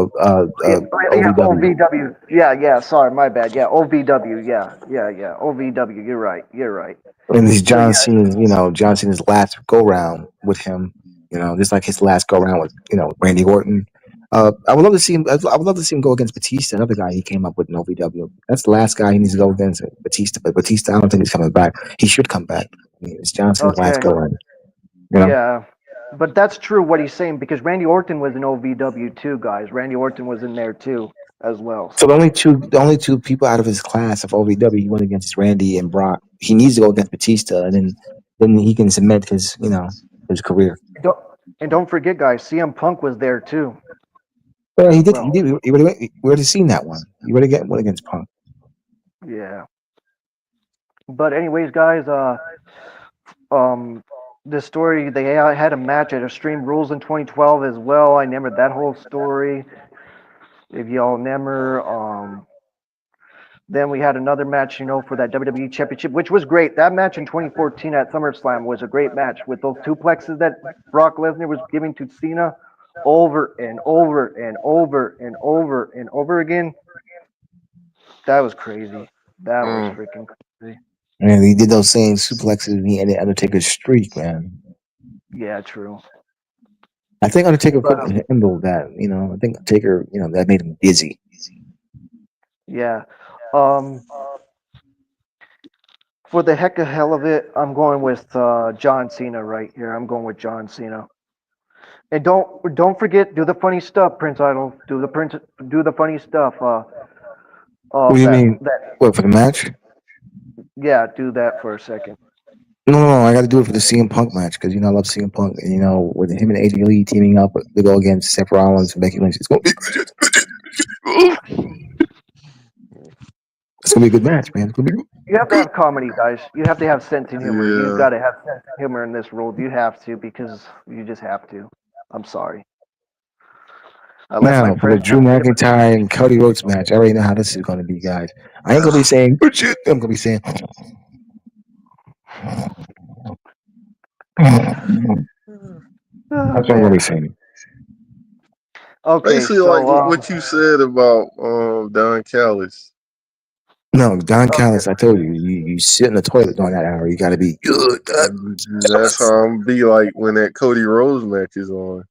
Yeah, yeah, OVW. OVW. Yeah. Sorry, my bad. Yeah, OVW. Yeah. OVW. You're right. And this So yeah, John Cena's last go round with him, just like his last go round with, Randy Orton. I would love to see him. I would love to see him go against Batista, another guy he came up with in OVW. That's the last guy he needs to go against, Batista. But Batista, I don't think he's coming back. He should come back. I mean, it's John Cena's last okay. go round. You know, Yeah, but that's true what he's saying because Randy Orton was in OVW too, guys. Randy Orton was in there too as well. so So the only two people out of his class of OVW he went against is Randy and Brock. He needs to go against Batista, and then then he can cement his career. Don't, and don't forget, guys, CM Punk was there too, Well, as he did. He well. did. We already seen that one. You already get one against Punk. Yeah. But anyways, guys, um, this story they had a match at Extreme Rules in 2012 as well. I remember that whole story. If y'all remember, then we had another match, for that WWE Championship, which was great. That match in 2014 at SummerSlam was a great match with those duplexes that Brock Lesnar was giving to Cena over and over and over and over and over again. That was crazy. That was Mm. freaking crazy. And he did those same suplexes and he ended Undertaker's streak, man. Yeah, true. I think Undertaker But couldn't handle that. I think Undertaker, that made him dizzy. yeah, um, for the heck of hell of it, I'm going with John Cena right here. I'm going with John Cena. And don't forget, do the funny stuff, Prince Idol. Do the funny stuff. What do you That mean? that What, for the match? yeah, do that for a second. No. I got to do it for the CM Punk match because I love CM Punk. And with him and AJ Lee teaming up to go against Seth Rollins and Becky Lynch, it's gonna be a good match, man. It's gonna be You have to good. have comedy, guys. You have to have sense and humor. You Yeah. got to have sense and humor in this world. You have to because you just have to. I'm sorry. Unless my Now for the friends Drew tell me different. McIntyre and Cody Rhodes match, I already know how this is gonna be, guys. I ain't gonna be saying good shit. I'm gonna be saying. Oh That's what I'm gonna be man. saying. Okay, Basically, like so what you said about Don Callis. No, Don okay, Callis, I told you, you sit in the toilet during that hour. You got to be good. That's how I'm be like when that Cody Rhodes match is on.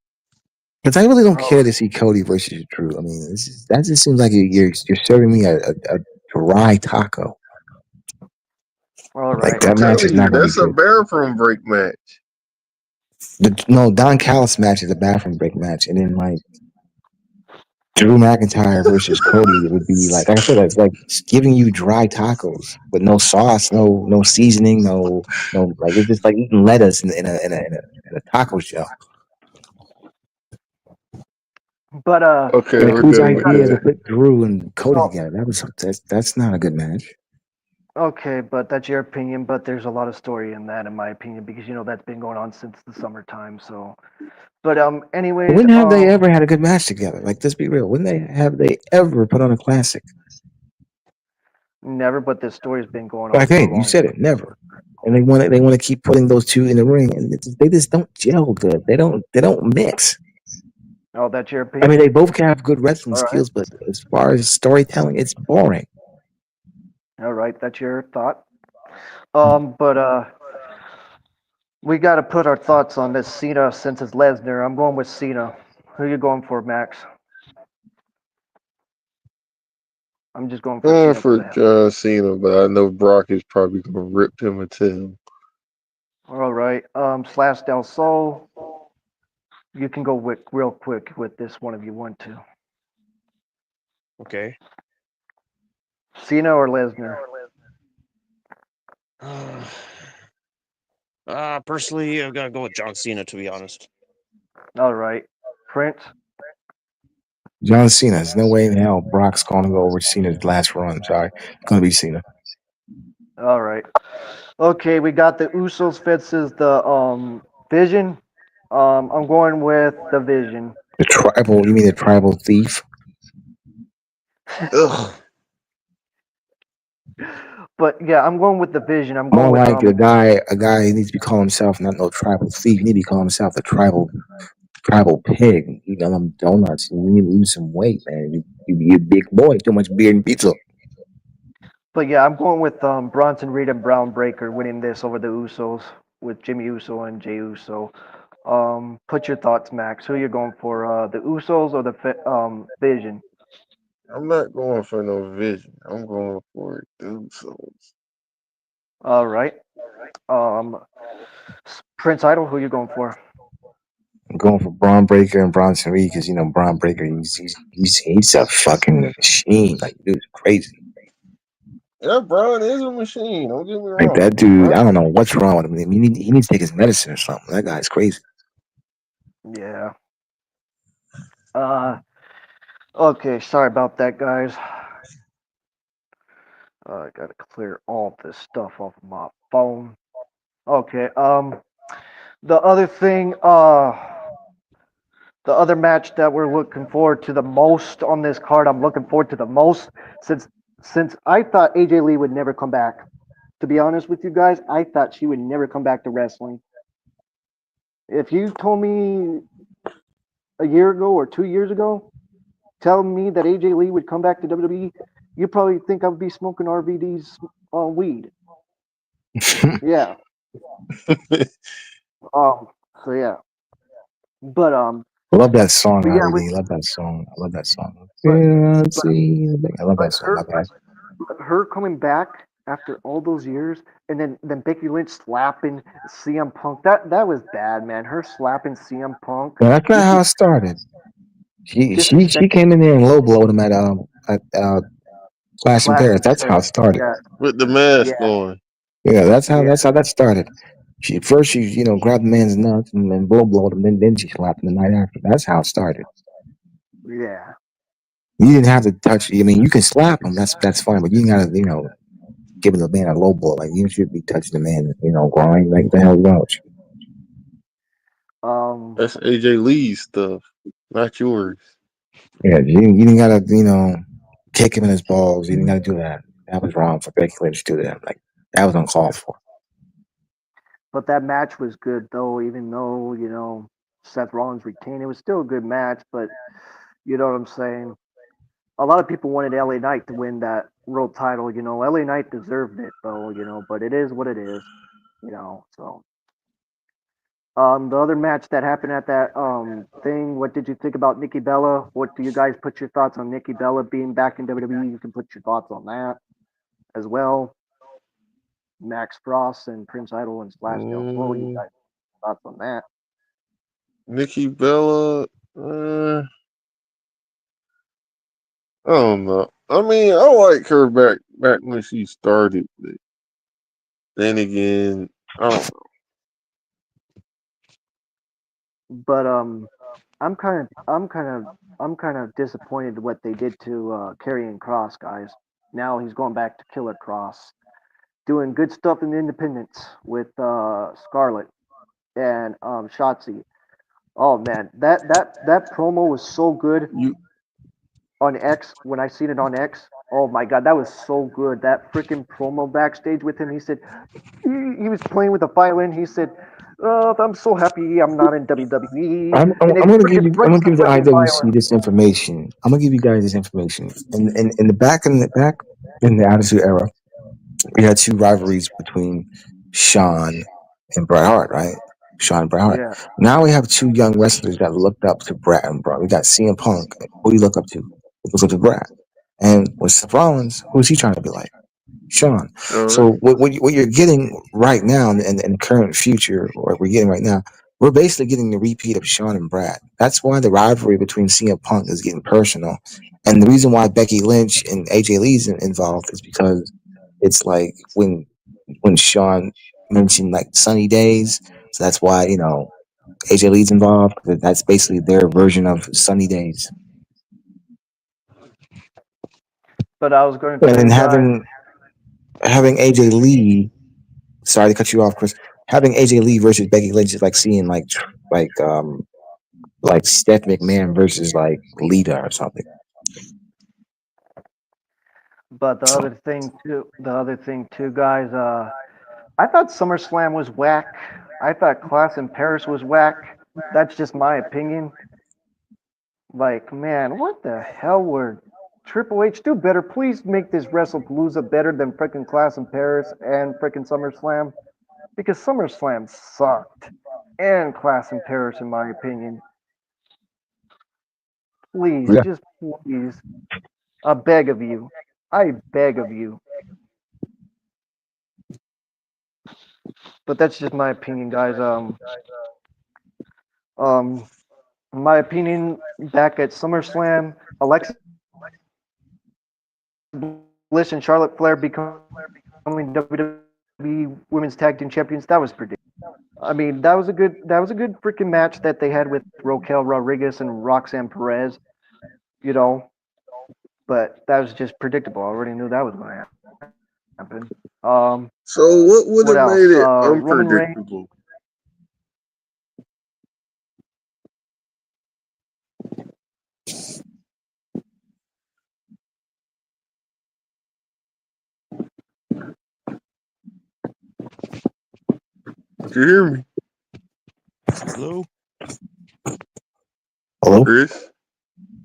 Because I really don't oh, care to see Cody versus Drew. I mean, that just seems like you're serving me a dry taco. all Like right. I'm that match telling is you, not going to be that's a good. bathroom break match. No, Don Callis match is a bathroom break match, and then like Drew McIntyre versus Cody would be like I said, it's like giving you dry tacos with no sauce, no seasoning, no like it's just like eating lettuce in a taco shell. But Okay, And like we're whose done with idea to that. put Drew and Cody oh, together? That's not a good match. okay, but that's your opinion. But there's a lot of story in that, in my opinion, because that's been going on since the summertime. So, but anyways, When have they ever had a good match together? Like, let's be real. When have they ever put on a classic? never. But this story's been going on Like, for hey, a you long said time. it, never. And they want to keep putting those two in the ring, and they just don't gel good. They don't mix. Oh, that's your I mean, opinion. they both have good wrestling All right, skills, but as far as storytelling, it's boring. all right, that's your thought. But we got to put our thoughts on this Cena since it's Lesnar. I'm going with Cena. Who you going for, Max? I'm just going for Going Cena for for the hell. John Cena, but I know Brock is probably gonna rip him a tail. All right. Slash Del Sol. You can go real quick with this one if you want to. Okay. Cena or Lesnar? Personally, I've got to go with John Cena, to be honest. All right. Prince? John Cena. There's no way in hell Brock's going to go over Cena's last run. Sorry, it's going to be Cena. All right. Okay, we got the Usos versus the Vision. I'm going with the Vision. The tribal? You mean the tribal thief? Ugh. But yeah, I'm going with the Vision. I'm going More with like a guy who needs to be calling himself not no tribal thief. He needs to be calling himself the tribal pig. Eating all them donuts. You need to lose some weight, man. You be a big boy. Too much beer and pizza. But yeah, I'm going with Bronson Reed and Brown Breaker winning this over the Usos with Jimmy Uso and Jey Uso. Put your thoughts, Max. Who you going for? The Usos or the Vision? I'm not going for no Vision. I'm going for Dude Souls. All right. Um, Prince Idol. Who you going for? I'm going for Braun Breaker and Bronson Reed because Braun Breaker he's a fucking machine. Like dude's crazy. Yeah, Braun is a machine. Don't get me Like wrong. that dude, I don't know what's wrong with him. He needs to take his medicine or something. That guy's crazy. Yeah. Uh. Okay. Sorry about that, guys. I gotta clear all this stuff off of my phone. Okay. The other thing. The other match that we're looking forward to the most on this card, I'm looking forward to the most since since I thought AJ Lee would never come back. To be honest with you guys, I thought she would never come back to wrestling. If you told me a year ago or 2 years ago, telling me that AJ Lee would come back to WWE, you probably think I would be smoking RVD's weed. Yeah. Um. So yeah. But I love that song, but yeah. With RVD. Love that song. I love that song. but Yeah, but see, I love but that song. My her bad. her coming back after all those years, and then Becky Lynch slapping CM Punk. That was bad, man. Her slapping CM Punk, No, that's not how it disres- started. She disrespecting came in there and low blowed him at Clash in Clash Paris. and That's how it Paris. started. Yeah, With the mask yeah, on. Yeah, yeah, that's how that started. She first she grabbed the man's nuts and then blow blowed him. Then she slapped him the night after. That's how it started. yeah. You didn't have to touch. I mean, you can slap him. That's fine, but you ain't gotta giving the man a low blow. Like you should be touching the man, groin. Like the hell wrong with you? Um, That's AJ Lee's stuff, not yours. Yeah, you didn't gotta kick him in his balls. You didn't gotta do that. That was wrong for Becky Lynch to do that. Like that was uncalled for. but that match was good though. Even though Seth Rollins retained, it was still a good match. But you know what I'm saying. A lot of people wanted LA Knight to win that world title. LA Knight deserved it though. But it is what it is. So the other match that happened at that thing, what did you think about Nikki Bella? What do you guys put your thoughts on Nikki Bella being back in WWE? You can put your thoughts on that as well. Max Frost and Prince Idol and Splash Dale. What were you Mm, guys thoughts on that? Nikki Bella. I don't know. I mean, I like her back when she started, but then again, I don't know. But I'm kind of disappointed what they did to Karrion Cross, guys. Now he's going back to Killer Cross, doing good stuff in the Independence with Scarlett and Shotzi. Oh man, that promo was so good You on X when I seen it on X. Oh my god, that was so good. That freaking promo backstage with him. He said he was playing with a violin. He said, "I'm so happy I'm not in WWE," and I'm it gonna give freaking you. I'm breaks gonna the give the freaking IWC violin. this information. I'm gonna give you guys this information. In the back in the Attitude Era, we had two rivalries between Sean and Bret Hart, right? Sean and Bret Hart. Yeah, Now we have two young wrestlers that looked up to Bret and Bret. We got CM Punk. Who do you look up to? He looks up to Bret. And with Seth Rollins, who's he trying to be like? Sean. Sean. So what you're getting right now in the current future, or what we're getting right now, we're basically getting the repeat of Sean and Brad. That's why the rivalry between CM Punk is getting personal, and the reason why Becky Lynch and AJ Lee's involved is because it's like when Sean mentioned like sunny days, so that's why AJ Lee's involved. That's basically their version of sunny days, but I was going to and tell then you guys, having AJ Lee. Sorry to cut you off, Chris. Having AJ Lee versus Becky Lynch is like seeing like um like Steph McMahon versus like Lita or something. but the other thing too, guys. I thought SummerSlam was whack. I thought Class in Paris was whack. That's just my opinion. Like, man, what the hell were Triple H do better? Please make this WrestlePalooza better than freaking Class in Paris and freaking SummerSlam because SummerSlam sucked and Class in Paris, in my opinion. Please, Yeah. just please, I beg of you, I beg of you. But that's just my opinion, guys. Um, in my opinion, back at SummerSlam, Alexa Bliss and Charlotte Flair becoming WWE Women's Tag Team Champions, that was predictable. I mean, that was a good freaking match that they had with Raquel Rodriguez and Roxanne Perez, you know, but that was just predictable. I already knew that was going to happen. What So else? what would have made Roman it Reigns. unpredictable? Do you hear me, Hello? Hello? Chris?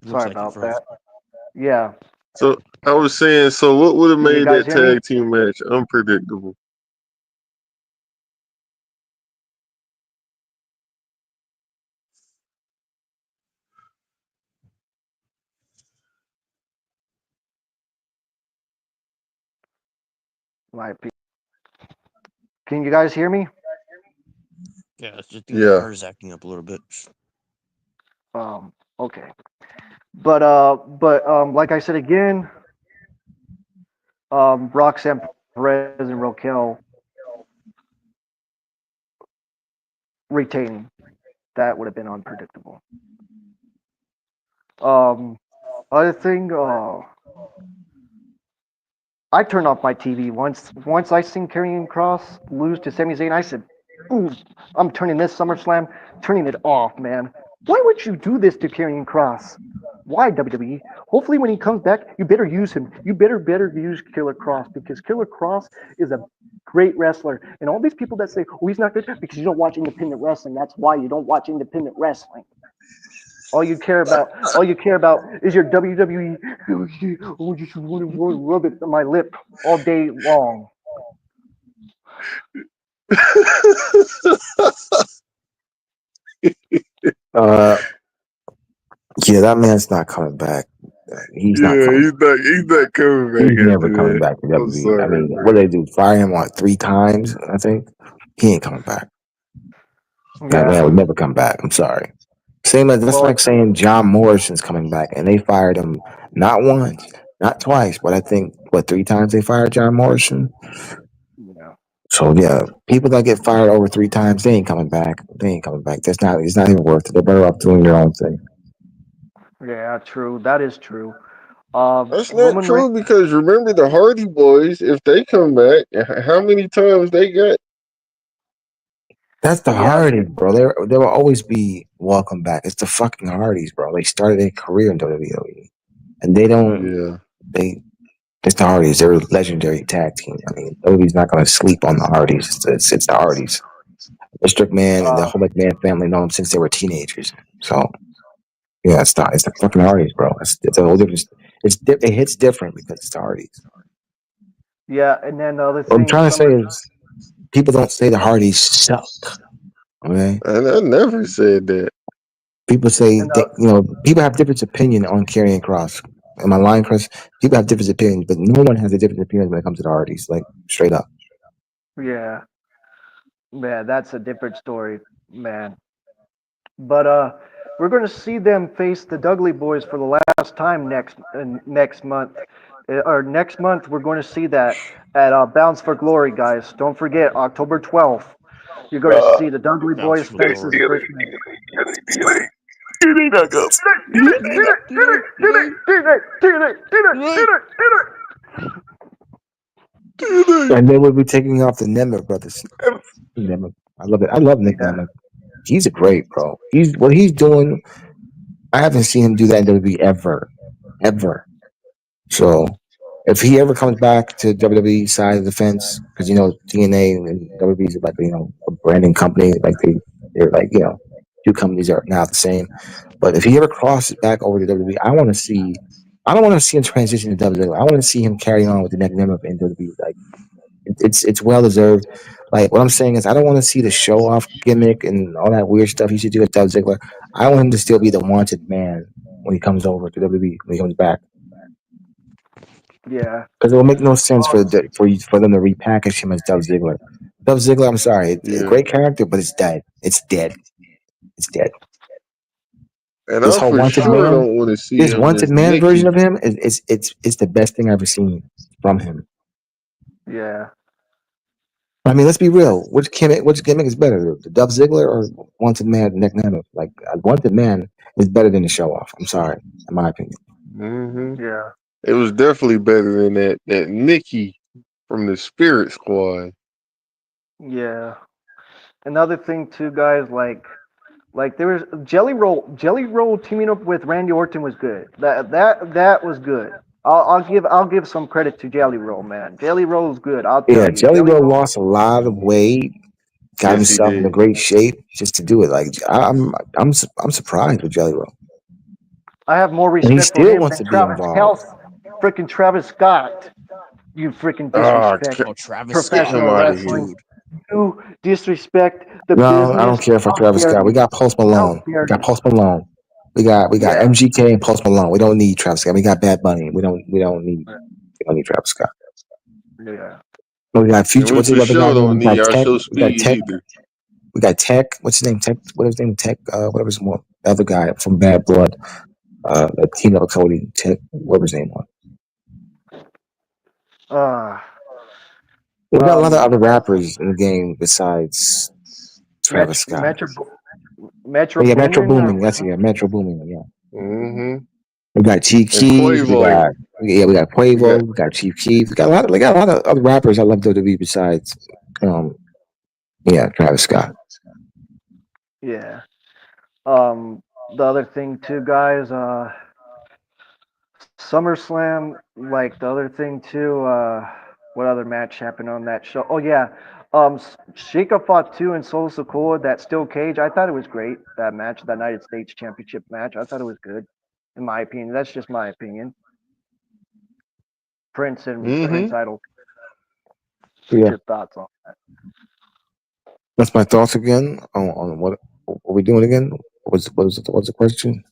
Looks Sorry like you about froze. that. Yeah. So I was saying, so what would have Can you made guys that hear me? tag team match unpredictable? Might be. Can you guys hear me? Yeah, I just think the Yeah. car's acting up a little bit. Okay. Like I said again, Roxanne Perez and Raquel retaining. That would have been unpredictable. Um, Other thing, I turned off my TV once I seen Karrion Cross lose to Sami Zayn. I said, "Ooh, I'm turning this SummerSlam, turning it off, man. Why would you do this to Karrion Cross? Why WWE? Hopefully, when he comes back, you better use him. You better use Killer Cross because Killer Cross is a great wrestler. And all these people that say, "Oh, he's not good," because you don't watch independent wrestling. That's why you don't watch independent wrestling. All you care about is your WWE. Oh, you should want to rub it on my lip all day long. Uh, yeah, that man's not coming back. He's not Yeah, coming. he's not coming back He's never after coming that. back to I'm WWE. I sorry, mean, what bro. did they do? Fire him like 3 times, I think. He ain't coming back. That Yeah. man would never come back. I'm sorry. Same as that's Well, like saying John Morrison's coming back, and they fired him not once, not twice, but I think what 3 times they fired John Morrison. yeah. So yeah, people that get fired over 3 times, they ain't coming back. They ain't coming back. That's not. It's not even worth it. They're better off doing their own thing. Yeah, true. That is true. That's not Roman Reigns. true because remember the Hardy Boys, if they come back, how many times they got? That's the Yeah, Hardys, bro. They will always be welcome back. It's the fucking Hardys, bro. They started their career in WWE, and they don't. Yeah, They It's the Hardys. They're a legendary tag team. I mean, WWE's not going to sleep on the Hardys. It's the Hardys. Vince McMahon and the uh, whole McMahon family know them since they were teenagers. So yeah, it's the fucking Hardys, bro. It's a whole different. It hits different because it's the Hardys. yeah. And then the other What I'm thing, trying to say is people don't say the Hardys suck. Okay, and I never said that. people say and the, people have different opinion on Karrion Cross. Am I lying, Chris? People have different opinions, but no one has a different opinion when it comes to the Hardys. Like straight up. yeah, man, that's a different story, man. But we're going to see them face the Dudley Boys for the last time next month. Or next month, we're going to see that at Bounds for Glory, guys. Don't forget, October 12th. You're going to see the Dudley Bounce Boys for face this glory. freaking. And they will be taking off the Nemeth brothers. Nemeth. I love it. I love Nick Yeah, Nemeth. He's a great bro. He's what he's doing. I haven't seen him do that in WWE ever, ever. So if he ever comes back to WWE side of the fence, because TNA and WWE is like a branding company, like they're like two companies are now the same. But if he ever crosses back over to WWE, I want to see. I don't want to see him transition to WWE. I want to see him carry on with the Nick Nemeth in WWE. Like it's well deserved. Like what I'm saying is, I don't want to see the show off gimmick and all that weird stuff he should do with Dolph Ziggler. I want him to still be the wanted man when he comes over to WWE when he comes back. yeah. Because it will make no sense Um, for them to repackage him as Dolph Ziggler. Dolph Ziggler, I'm sorry, it's a Yeah, great character, but it's dead. It's dead. It's dead. and This I whole for wanted sure man, don't want to see this him wanted as man version Nikki. of him is it's the best thing I've ever seen. from him. Yeah. I mean, let's be real. Which gimmick is better, the Dolph Ziggler or Wanted Man, Nick Nano? Like, Wanted Man is better than the Show Off. I'm sorry, in my opinion. Hmm. Yeah. It was definitely better than that Nikki from the Spirit Squad. Yeah. Another thing too, guys, like there was Jelly Roll teaming up with Randy Orton was good. That was good. I'll give some credit to Jelly Roll, man. Jelly Roll is good. I'll tell Yeah, you, Jelly Jelly Roll Roll. lost a lot of weight, got Yes, he himself into did. great shape just to do it. Like, I'm surprised with Jelly Roll, I have more and he respect for still him wants than to be Travis involved. Health, freaking Travis Scott. You freaking Ah, disrespect Oh, Travis get Scott, him professional out of wrestling. here. dude. You disrespect the No, I don't business. care for How Travis dare Scott. We you? got Post How Malone. We dare got you? Post Malone. We got Yeah. MGK and Post Malone. We don't need Travis Scott. We got Bad Bunny. We don't need Travis Scott. Yeah. We got And Future. we What's the for other guy sure name? don't We got need our Tech. show We got speed Tech. either. We got Tech. What's his name? Tech. What is his name? Tech. Whatever his name. The other guy from Bad Blood. The team up with Cody. Tech. Whatever his name was. Uh, We got a lot of um, other rappers in the game besides Travis Metro Scott. Metro Metro Oh, yeah, Metro Boomin or Booming. That's yeah, Metro Booming. Yeah. Hmm. We got Chief And Keef. Quavo. We got We got Quavo. We got Chief Keef. We got a lot of other rappers I love WWE besides um Travis Scott. yeah. The other thing too, guys. SummerSlam. Like the other thing too. What other match happened on that show? Oh yeah. Sheikah fought two in Solo Sikoa. That steel cage. I thought it was great. That match, that United States Championship match. I thought it was good. In my opinion, that's just my opinion. Prince and hmm Prince Idol. What's Yeah, your thoughts on that? that's my thoughts again on what we doing again. What's the question?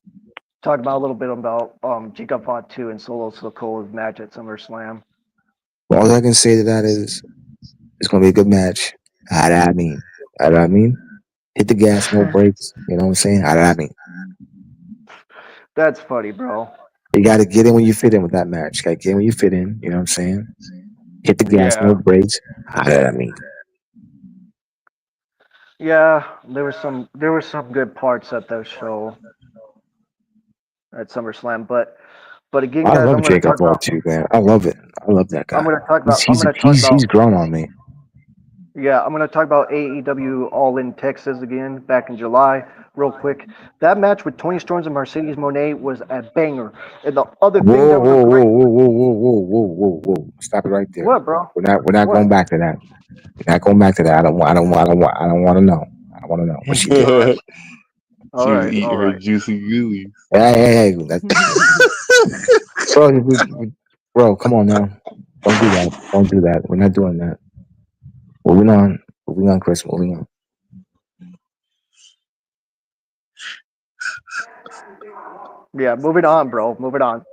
Talk about a little bit about Chica fought two in Solo Sikoa's match at SummerSlam. Well, all I can say to that is it's gonna be a good match. How do I mean? How do I mean? Hit the gas, no brakes. You know what I'm saying? How do I mean? That's funny, bro. You got to get in when you fit in with that match. Got to get in when you fit in. You know what I'm saying? Hit the gas, no Yeah, brakes. How do I mean? yeah. There were some good parts at the show at SummerSlam, but again, I guys, love Jacob Ball too, man. I love it. I love that guy. I'm gonna talk He's about grown on me. yeah, I'm gonna talk about AEW All In Texas again back in July, real quick. That match with Tony Storms and Mercedes Moné was a banger. And the other thing Whoa, that was whoa, whoa, great, whoa, whoa, whoa, whoa, whoa, whoa, whoa! Stop it right there. what, bro? We're not What? going back to that. We're not going back to that. I don't want to know. I don't want to know what she did. All right, She all was right, eating all her right. juicy gooey. Hey, bro, bro, come on now. Don't do that. Don't do that. We're not doing that. Moving on. Moving on, Chris. Moving on. Yeah, moving on, bro. Moving on.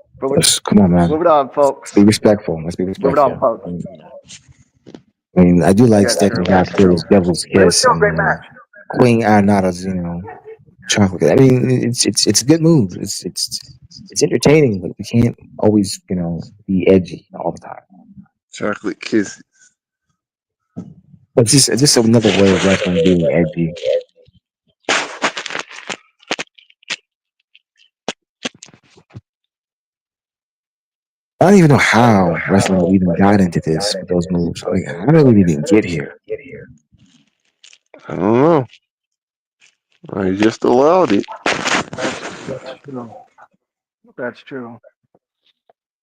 Come on, man. Moving on, Let's be folks. respectful. Let's be Moving on, respectful. folks. I mean, I do like Yeah, Steak true. and That's true. Rafter's Devil's But it was Kiss still a and great match. Queen Arnata's, chocolate. I mean, it's a good move. It's entertaining, but we can't always, be edgy all the time. Chocolate kisses. But it's just another way of wrestling being edgy. I don't even know how wrestling even got into this with those moves. Like, how did we even get here? I don't know. I just allowed it. That's true. That's true.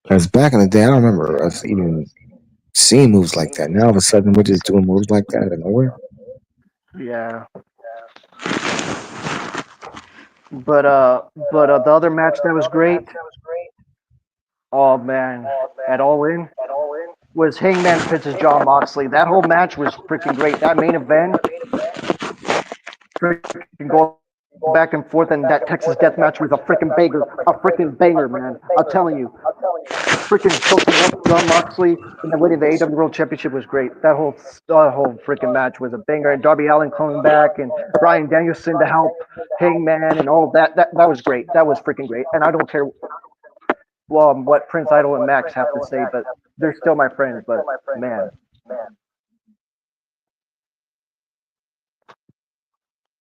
Because back in the day, I don't remember us even seeing moves like that. Now all of a sudden, we're just doing moves like that out of nowhere. Yeah. But the other match that was great. Oh man, at All In was Hangman Prince's John Moxley. That whole match was freaking great. That main event, freaking going back and forth, and that Texas Death Match was a freaking banger, man. I'm telling you, freaking choking up John Moxley and then winning the AEW World Championship was great. That whole freaking match was a banger. And Darby Allin coming back and Bryan Danielson to help Hangman and all of that. That was great. That was freaking great. And I don't care what Prince Idol and Max have to say, but they're still my friends, but man.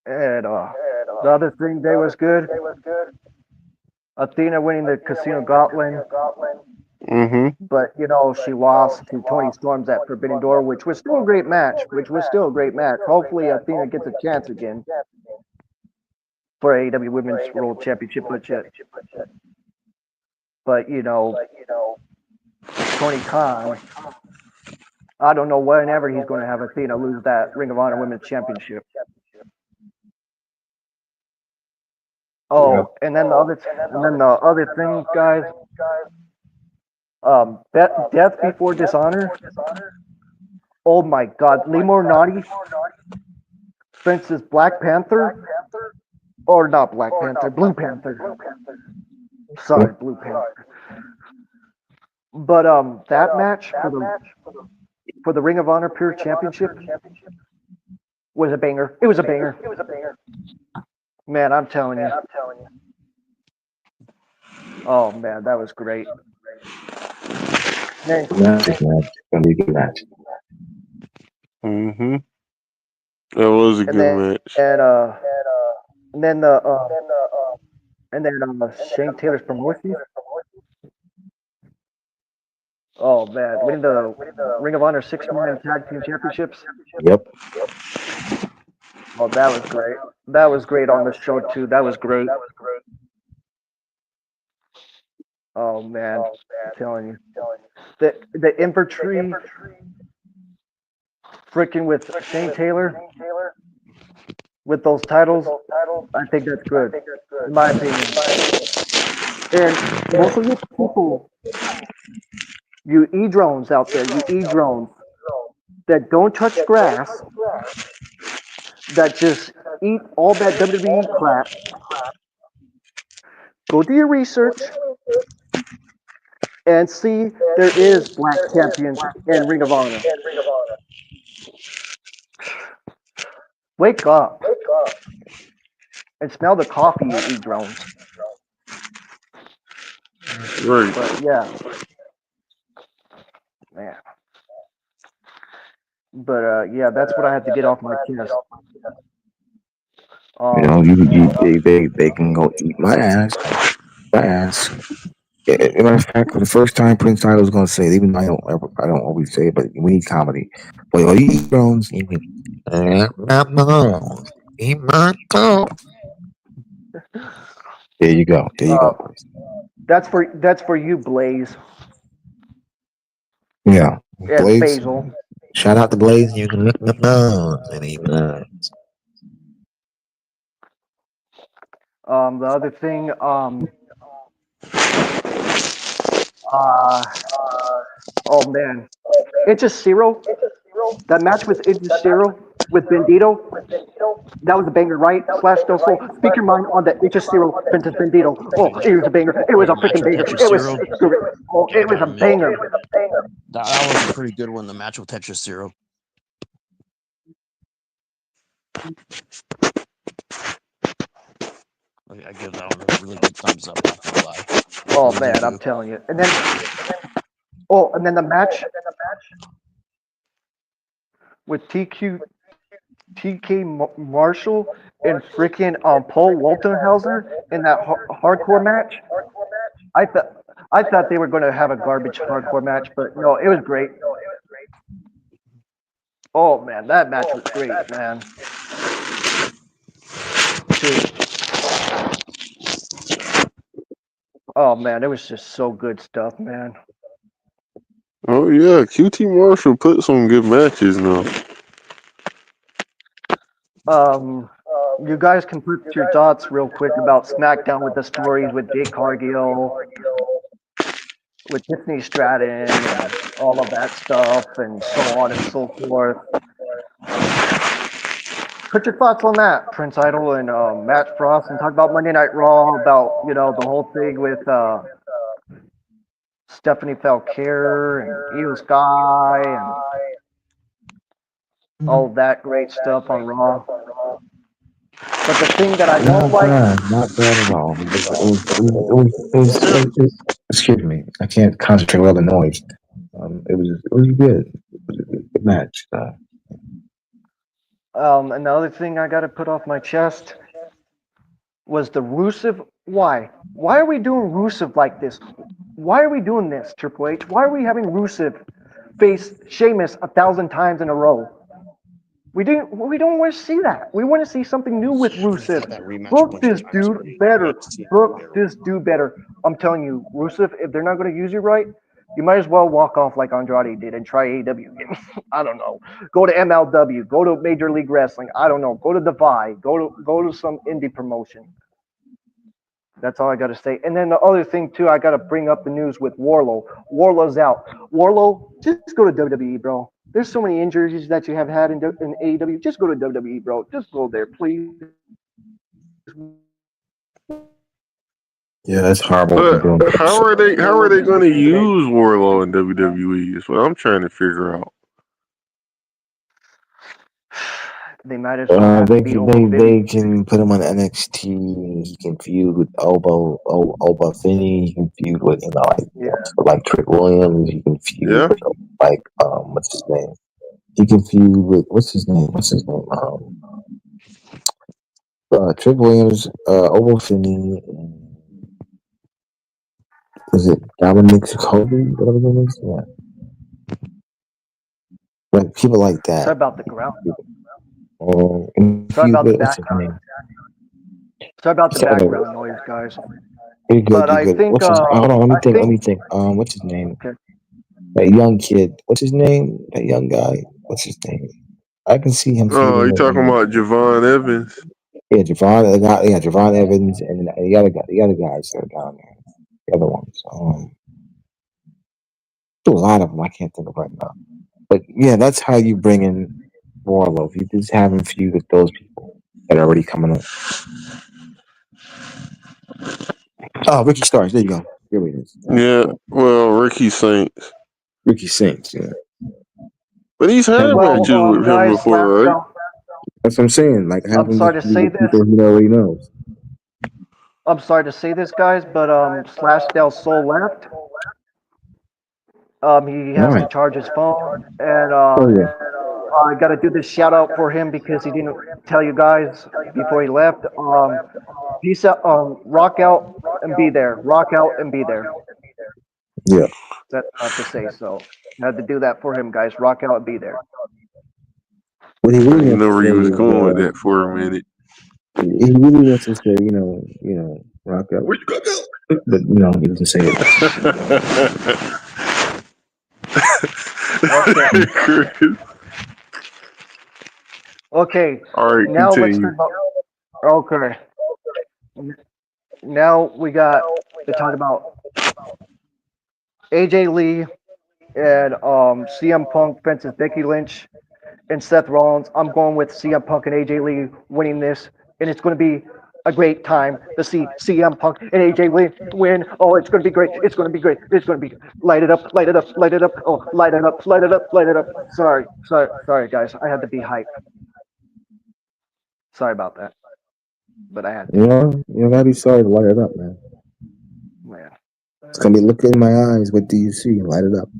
And the other thing day was good. Athena winning the Casino Gauntlet, Mm-hmm. but she lost to Tony Storms at Forbidden Door, which was still a great match. Hopefully Athena gets a chance again for AEW Women's World Championship, but Tony Khan, I don't know whenever he's going to have Athena lose that Ring of Honor Women's Championship. Oh, and then the other thing, guys, Death Before Dishonor. Oh my God, Lee Moriarty versus Black Panther, or not Black Panther, Blue Panther. Sorry, Blue Panther. But that match for the Ring of Honor Pure Championship was a banger. It was a banger. Man, I'm telling you. Oh man, that was great. Man, It's gonna be a good match. Mm-hmm. That was a and good match. then Shane Taylor's promotion. Oh man, winning the Ring of Honor 6-man Tag Team Championships. Yep. Oh, that was great. That was great on the show too. That was great. Oh man, I'm telling you, the infantry, freaking with Shane Taylor, with those titles, I think that's good, in my opinion. And most of you people, you e-drones out there, you e-drones that don't touch grass, that just eat all that WWE crap, go do your research and see there is black champions in Ring of Honor. Wake up and smell the coffee, you e-drones. Right. But yeah, man. But yeah, that's what I had to get off my chest. They can go eat my ass. My ass. As a matter of fact, for the first time, Prince Idol was going to say, it, even though I don't always say it, but we need comedy. But all you drones, you can eat my toes. There you go. There you go. That's for you, Blaze Yeah, and Blaze. Basil. Shout out to Blaze. You can lick my nose and eat mine. The other thing, uh, oh man, it's just Zero. That match with Idris Zero with Bandito, that was a banger, right? Slash Del Sol. Speak your mind on that Idris Zero versus Bandito. Oh, it was a banger. It was Oh, a the match freaking with banger. Tetris It was Zero. oh, it was Gotta a admit, banger. that was a pretty good one. The match with Tetris Zero. I give that one a really good thumbs up. Not gonna lie. Oh Really man, do. I'm telling you. And then the match with TK Marshall and freaking Paul Waltenhauser in that hardcore match. I thought they were going to have a garbage hardcore match, but no, it was great. Oh man, that match was great, man. Dude. Oh man, it was just so good stuff, man. Oh yeah, QT Marshall put some good matches now. You guys can put your thoughts real quick about SmackDown with the stories with Jake Cargill, with Tiffany Stratton, and all of that stuff, and so on and so forth. Put your thoughts on that, Prince Idol and Matt Frost, and talk about Monday Night Raw, about the whole thing with Stephanie Falcare and Io Sky and all that great stuff on Raw. But the thing that I don't like, Not bad at all. Excuse me, I can't concentrate with all the noise. It was good. It was a good match. Another thing I got to put off my chest was the Rusev. Why? Why are we doing Rusev like this? Why are we doing this, Triple H? Why are we having Rusev face Sheamus 1,000 times in a row? We don't want to see that. We want to see something new with We've had Rusev. that rematch a Book bunch of this times dude already. I'd like better. to see it Book better. this dude better. I'm telling you, Rusev, if they're not going to use you right, you might as well walk off like Andrade did and try AEW again. I don't know. Go to MLW. Go to Major League Wrestling. I don't know. Go to Divide. Go to some indie promotion. That's all I got to say. And then the other thing too, I got to bring up the news with Warlow. Warlow's out. Warlow, just go to WWE, bro. There's so many injuries that you have had in AEW. Just go to WWE, bro. Just go there, please. Yeah, that's horrible what they're But doing. how are they going to use Warlow in WWE? Is what I'm trying to figure out. They might as well have They him be can Obo Finn. they can put him on NXT. He can feud with Oba Finney. He can feud with Yeah. like Trick Williams. He can feud Yeah. with what's his name? He can feud with what's his name? Trick Williams, Oba Finney, and was it Dominic Jacoby? Whatever his name is. Yeah, like people like Sorry that. about the ground. And Sorry feud about the with what's his background. name? Sorry about the So, background noise, guys. you're good. But You're I good. think What's his? Hold on. Let me I think. Let think me think. What's his name? okay. That young kid. What's his name? That young guy. What's his name? I can see him Oh, feuding you with talking about Javon Evans? Javon Evans, and the other guys that are down there. The other ones. There's a lot of them. I can't think of right now. But yeah, that's how you bring in Warlow. You just have him feud with those people that are already coming up. Oh, Ricky Starks. There you go. Here it is. Yeah. Well, Ricky Saints. Ricky Saints. Yeah. But he's had Well, matches with him guys, before, right? That's what I'm saying. Like have I'm him just sorry to feud say with this. people he already knows. I'm sorry to say this, guys, but Slash Del Sol left. He All has to right. charge his phone, and Oh yeah. I got to do this shout out for him because he didn't tell you guys before he left. Peace out. Rock out and be there. Rock out and be there. Yeah. That's all I have to say. So I had to do that for him, guys. Rock out and be there. What he I really didn't wants know to where say he was is, going with that for a minute. he really wants to say, rock out. Where you go? But he doesn't say it. Okay. Chris. Okay. All right, Now let's talk continue. about. Okay. Now we got to talk about AJ Lee and CM Punk versus Becky Lynch and Seth Rollins. I'm going with CM Punk and AJ Lee winning this, and it's going to be a great time to see CM Punk and AJ Lee win. Oh, it's going to be great. It's going to be great. It's going to be light it up, light it up, light it up. Oh, light it up, light it up, light it up. Sorry, guys. I had to be hyped. Sorry about that, but I had to. You gotta be sorry to light it up, man. Man, It's gonna be look in my eyes. What do you see? Light it up.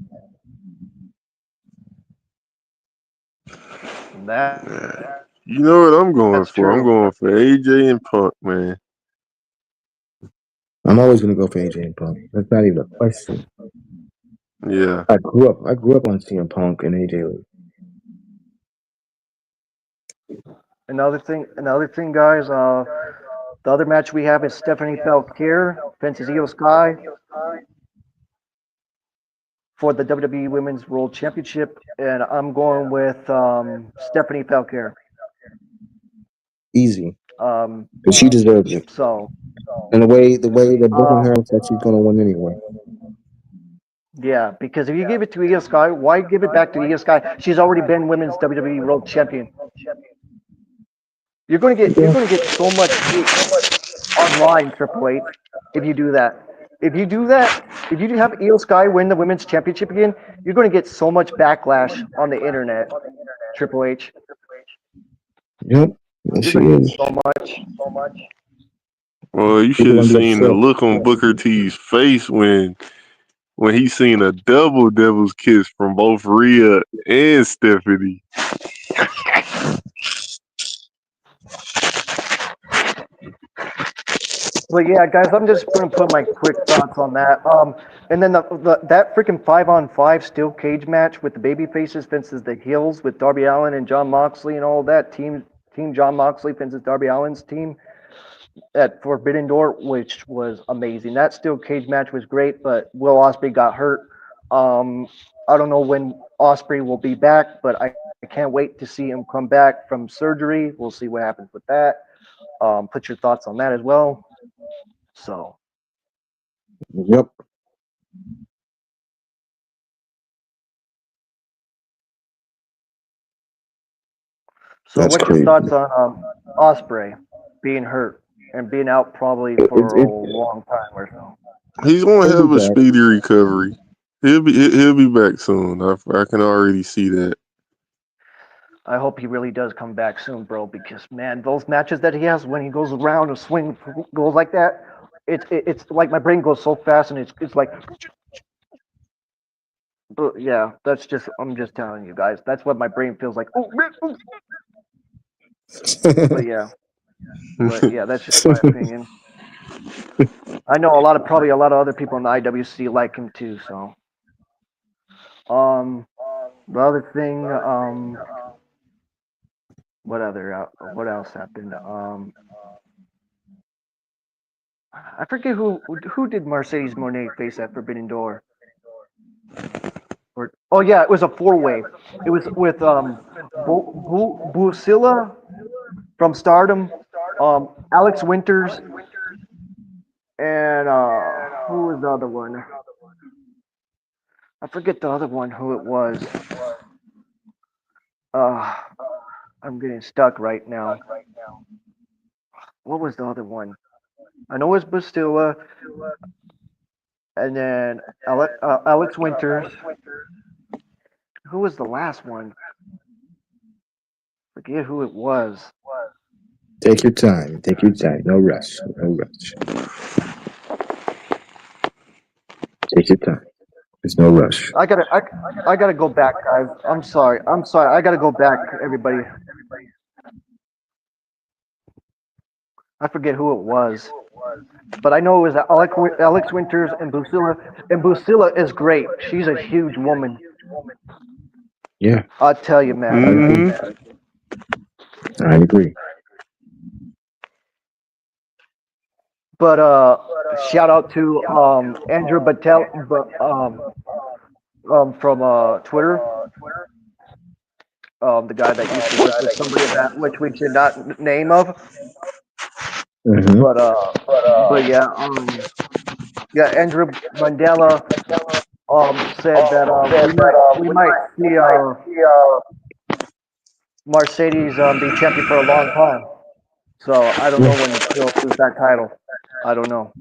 that You know what I'm going that's for? I'm true. going for AJ and Punk, man. I'm always gonna go for AJ and Punk. That's not even a question. Yeah. I grew up on CM Punk and AJ Lee. Another thing, guys. The other match we have is Stephanie Foucault versus Io Sky for the WWE Women's World Championship, and I'm going with Stephanie Foucault. Easy, Um, but she deserves it. so, And the way they're booking uh, her, it's that she's gonna win anyway. yeah, because if you give it to Io Sky, why give it back to Io Sky? She's already been Women's WWE World Champion. You're Yeah. gonna get so much hate online, Triple H, if you do that. If you do that, if you have Io Sky win the Women's Championship again, you're gonna get so much backlash on the internet, Triple H. Yep. Yes, You're she gonna get is. so much. Well, you should People have gonna get seen the upset. look on Booker T's face when when he seen a double devil's kiss from both Rhea and Stephanie. But yeah, guys, I'm just gonna put my quick thoughts on that. And then that freaking 5-on-5 steel cage match with the baby faces fences the heels with Darby Allin and John Moxley and all that team John Moxley fences Darby Allin's team at Forbidden Door, which was amazing. That steel cage match was great, but Will Ospreay got hurt. I don't know when Ospreay will be back, but I can't wait to see him come back from surgery. We'll see what happens with that. Put your thoughts on that as well. So. Yep. So, That's what's your crazy. thoughts on Osprey being hurt and being out probably for a long time or so? He's gonna He'll have be a back. speedy recovery. He'll be back soon. I can already see that. I hope he really does come back soon, bro. Because man, those matches that he has when he goes around and swing goes like that, it's like my brain goes so fast and it's like, but yeah, that's just I'm just telling you guys. That's what my brain feels like. Oh man, oh. But yeah, that's just my opinion. I know probably a lot of other people in the IWC like him too. So, the other thing, what else happened? I forget who did Mercedes Moné face at Forbidden Door. Oh yeah, it was a four-way. It was with Busilla from Stardom, Alex Winters, and who was the other one? I forget the other one who it was. Uh, I'm getting stuck right now. What was the other one? I know it was Busilla, and then Alex Winters. Who was the last one? Forget who it was. Take your time. Take your time. No rush. No rush. Take your time. There's no rush. I gotta go back, guys. I'm sorry. I'm sorry. I gotta go back, everybody. I forget who it was, but I know it was Alex Winters and Busilla. And Busilla is great. She's a huge woman. Yeah, I'll tell you, man. I agree. I agree. But shout out to Andrew Battelle, from Twitter. The guy that used to work with somebody that which we should not name of. Mm-hmm. But yeah, Andrew Mandela said that we might see Mercedes be champion for a long time. So I don't know when she'll lose that title. I don't know.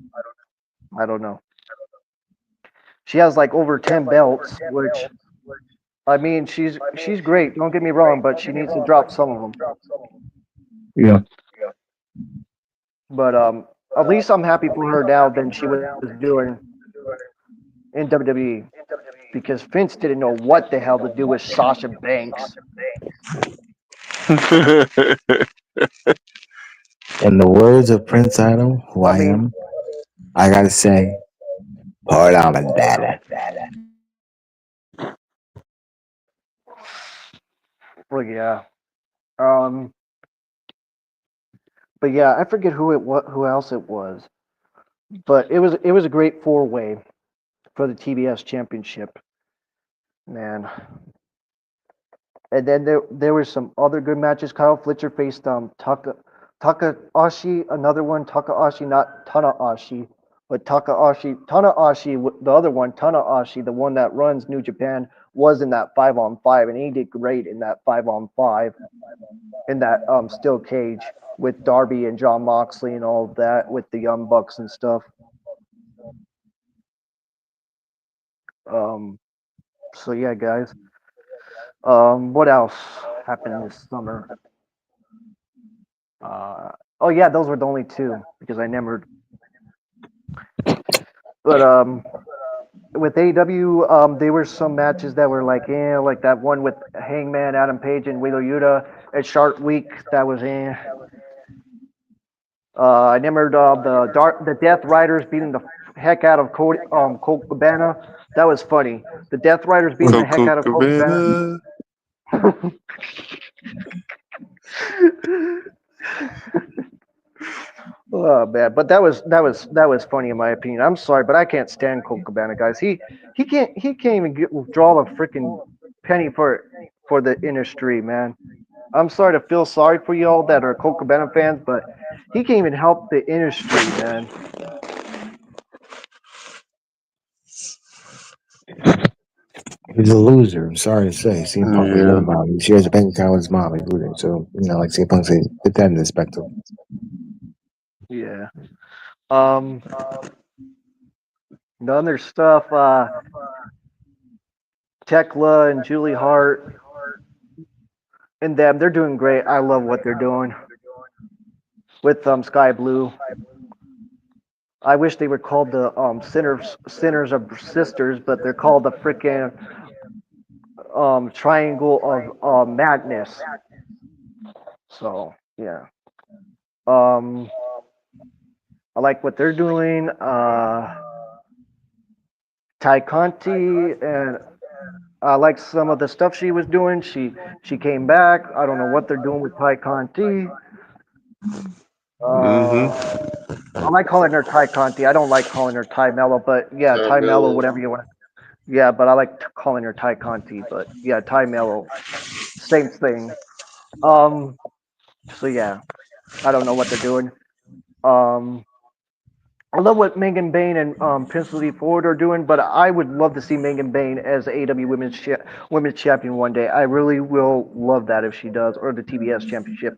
I don't know. She has like over 10 belts, which I mean she's great. Don't get me wrong, but she needs to drop some of them. Yeah. But at least I'm happy for her now than she was doing in WWE because Vince didn't know what the hell to do with Sasha Banks. In the words of Prince Idol, who I I mean, am, I gotta say, hold on, my dada. well, yeah. Um, but yeah, I forget who else it was. But it was a great four-way for the TBS championship, man. And then there were some other good matches. Kyle Fletcher faced Takahashi, another one Takahashi, not Tanahashi, but Tanahashi, the other one Tanahashi, the one that runs New Japan, was in that 5-on-5, and he did great in that 5-on-5 in that steel cage with Darby and John Moxley and all of that with the Young Bucks and stuff. Um, so yeah, guys. What else happened this summer? Oh yeah, those were the only two because I never. But with AEW, there were some matches that were like, like that one with Hangman, Adam Page, and Wheeler Yuta at Shark Week. That was I remember the Death Riders beating the heck out of Colt Cabana. That was funny. The Death Riders beating the heck Coco out of Colt Cabana. Cabana. Oh man, but that was funny in my opinion. I'm sorry, but I can't stand Colt Cabana, guys. He can't even draw a freaking penny for the industry, man. I'm sorry to feel sorry for y'all that are Colt Cabana fans, but he can't even help the industry, man. He's a loser. I'm sorry to say. CM Punk would know Yeah. about it. He shares a bank account with his mom. He's losing. So, like CM Punk said, put that in perspective. Yeah. Um. The other stuff, Tekla and Julie Hart and them, they're doing great. I love what they're doing with Sky Blue. I wish they were called the Sinners of Sisters, but they're called the freaking Triangle of Madness. So yeah, um, I like what they're doing. Ty Conti, and I like some of the stuff she was doing. She came back. I don't know what they're doing with Ty Conti. Uh, Mm-hmm. I like calling her Ty Conti. I don't like calling her Ty Mello, but yeah, Ty Mello, Mello. whatever you want. Yeah, but I like calling her Ty Conti. But yeah, Ty Mello, same thing. Um, so yeah, I don't know what they're doing. Um, I love what Megan Bain and Prince Lee Ford are doing, but I would love to see Megan Bain as AW Women's Champion one day. I really will love that if she does, or the TBS Championship.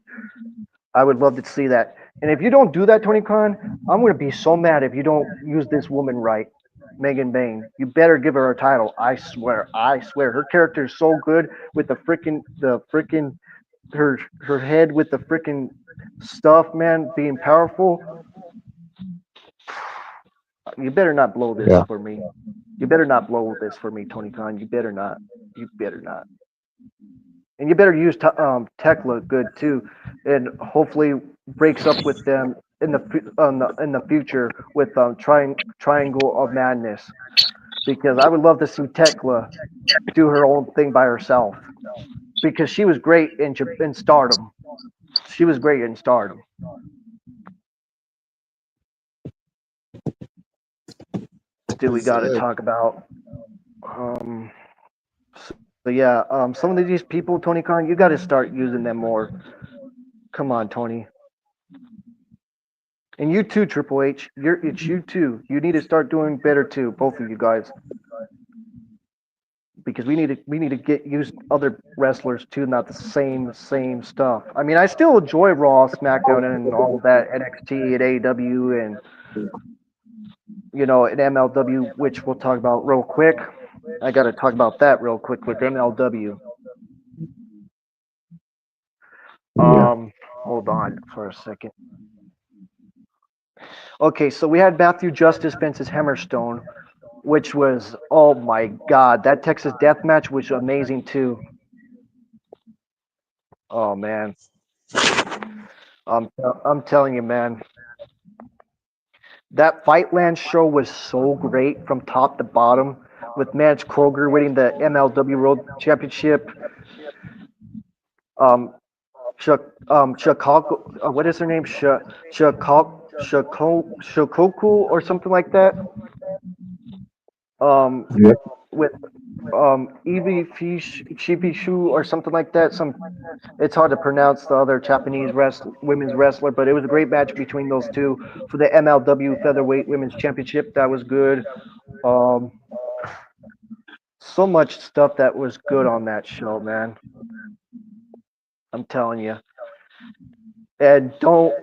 I would love to see that. And if you don't do that, Tony Khan, I'm going to be so mad if you don't use this woman right, Megan Bain. You better give her a title. I swear. I swear. Her character is so good with the freaking her head with the freaking stuff, man, being powerful. You better not blow this Yeah. for me. You better not blow this for me, Tony Khan. You better not. You better not. And you better use Tekla good too, and hopefully breaks up with them in the future with Triangle of Madness, because I would love to see Tekla do her own thing by herself, because she was great in Stardom. She was great in Stardom. Do we got to Sad. talk about? Um, so yeah, some of these people, Tony Khan, you got to start using them more. Come on, Tony. And you too, Triple H. It's you too. You need to start doing better too, both of you guys, because we need to get used other wrestlers too, not the same stuff. I mean, I still enjoy Raw, SmackDown, and all that NXT and AEW, and and MLW, which we'll talk about real quick. I got to talk about that real quick with MLW. Yeah. Hold on for a second. Okay, so we had Matthew Justice Vince's Hammerstone, which was, oh my god, that Texas Death Match was amazing too. Oh man, I'm telling you, man, that Fightland show was so great from top to bottom, with Mance Kroger winning the MLW World Championship. Um, Chicago, what is her name? Shikoku or something like that. Um, Yep. with Evie Shishu or something like that. It's hard to pronounce the other Japanese women's wrestler, but it was a great match between those two for the MLW Featherweight Women's Championship. That was good. Um, so much stuff that was good on that show, man. I'm telling you. And don't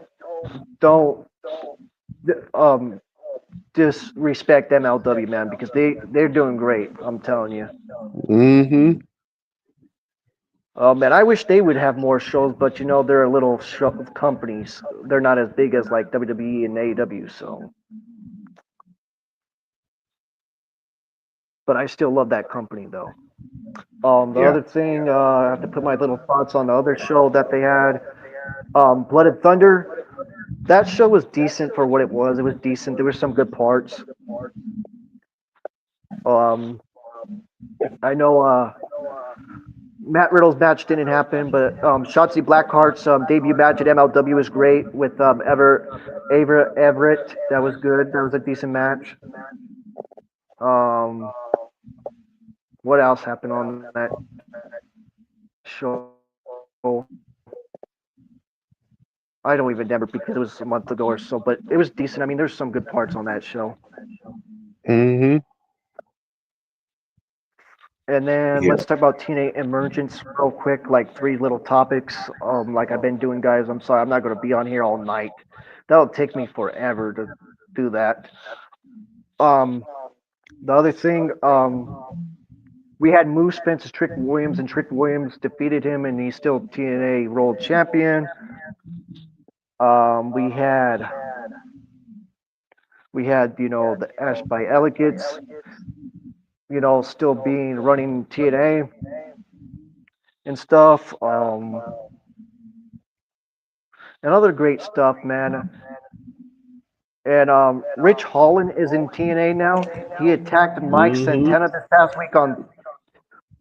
um disrespect MLW, man, because they're doing great. I'm telling you. Mm-hmm. Oh man, I wish they would have more shows, but they're little companies. They're not as big as like WWE and AEW. So but I still love that company though. The Yeah. other thing, I have to put my little thoughts on the other show that they had. Blood and Thunder. That show was decent for what it was. It was decent. There were some good parts. Um, I know Matt Riddle's match didn't happen, but Shotzi Blackheart's debut match at MLW was great with Everett. That was good. That was a decent match. Um, what else happened on that show? I don't even remember because it was a month ago or so, but it was decent. I mean, there's some good parts on that show. Mm-hmm. And then Yeah. let's talk about TNA Emergence real quick, like three little topics. Like I've been doing, guys. I'm sorry, I'm not going to be on here all night. That'll take me forever to do that. Um, the other thing, we had Moose Spence's Trick Williams, and Trick Williams defeated him, and he's still TNA World Champion. Um, we had the Ash by Elegates, still being running TNA and stuff. And other great stuff, man. And Rich Holland is in TNA now. He attacked Mike Mm-hmm. Santana this past week on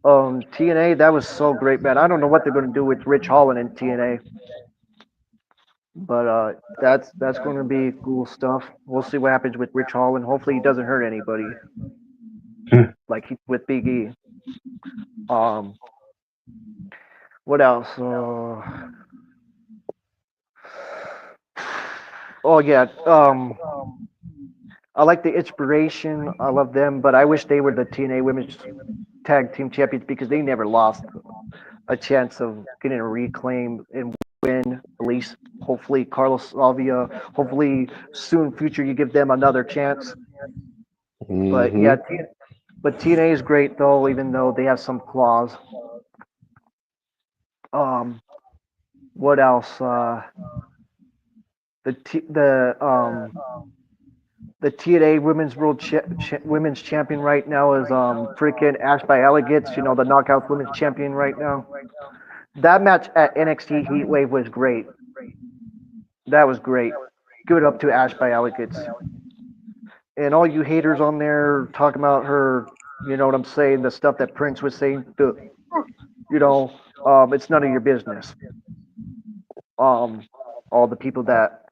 TNA. That was so great, man. I don't know what they're going to do with Rich Holland in TNA, but that's going to be cool stuff. We'll see what happens with Rich Holland. Hopefully, he doesn't hurt anybody like he with Big E. Um, what else? Oh yeah. I like the Inspiration. I love them, but I wish they were the TNA Women's Tag Team Champions because they never lost a chance of getting a reclaim and win. At least, hopefully, Carlos Salvia. Hopefully, soon future you give them another chance. But Mm-hmm. yeah, but TNA is great though, even though they have some flaws. Um, what else? The T, the TNA Women's Champion right now is freaking Ash by Alligates. The Knockouts Women's Champion right now. That match at NXT Heatwave was great. That was great. Give it up to Ash by Alligates. And all you haters on there talking about her, you know what I'm saying? The stuff that Prince was saying. It's none of your business. Um, all the people that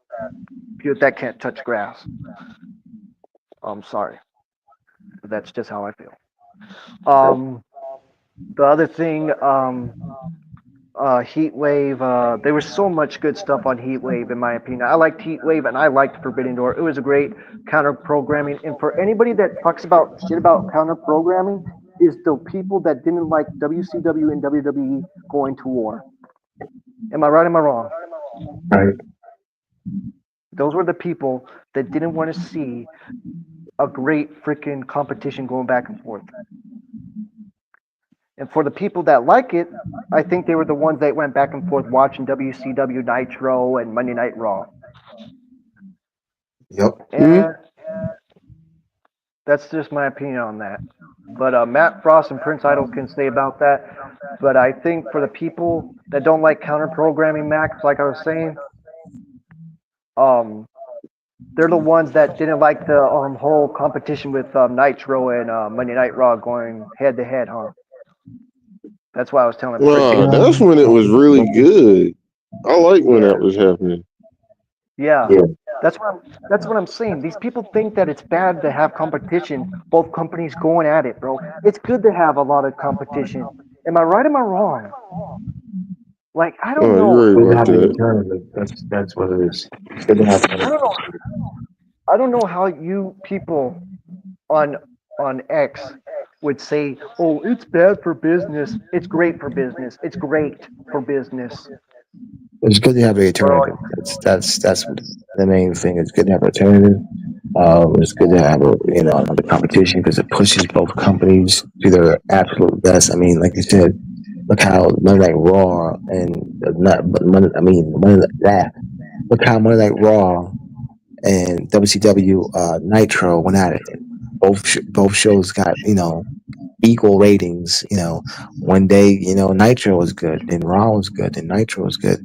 can't touch grass. I'm sorry, but that's just how I feel. Um, the other thing, Heat Wave. There was so much good stuff on Heat Wave, in my opinion. I liked Heat Wave and I liked Forbidden Door. It was a great counter programming. And for anybody that talks about shit about counter programming, is the people that didn't like WCW and WWE going to war. Am I right? Am I wrong? Right. Those were the people that didn't want to see a great freaking competition going back and forth. And for the people that like it, I think they were the ones that went back and forth watching WCW Nitro and Monday Night Raw. Yep. And that's just my opinion on that. But Matt Frost and Prince Idol can say about that. But I think for the people that don't like counter programming, Max, like I was saying, um, they're the ones that didn't like the whole competition with Nitro and Monday Night Raw going head to head, huh? That's why I was telling Prince. Nah, that's when it was really good. I like when that was happening. Yeah, Yeah. that's what I'm saying. These people think that it's bad to have competition, both companies going at it, bro. It's good to have a lot of competition. Am I right? Am I wrong? Like I don't Oh, know. you're Good to right have about a that. tournament. That's what it is. Good to have I don't know. I don't know how you people on X would say, "Oh, it's bad for business." It's great for business. It's great for business, It's good to have a bro. alternative. That's the main thing. It's good to have an alternative. It's good to have another competition because it pushes both companies to their absolute best. I mean, like you said, look how Monday Night Raw and not, but Monday, I mean, look how Monday Night Raw and WCW Nitro went at it. both shows got equal ratings. One day Nitro was good, then Raw was good, then Nitro was good,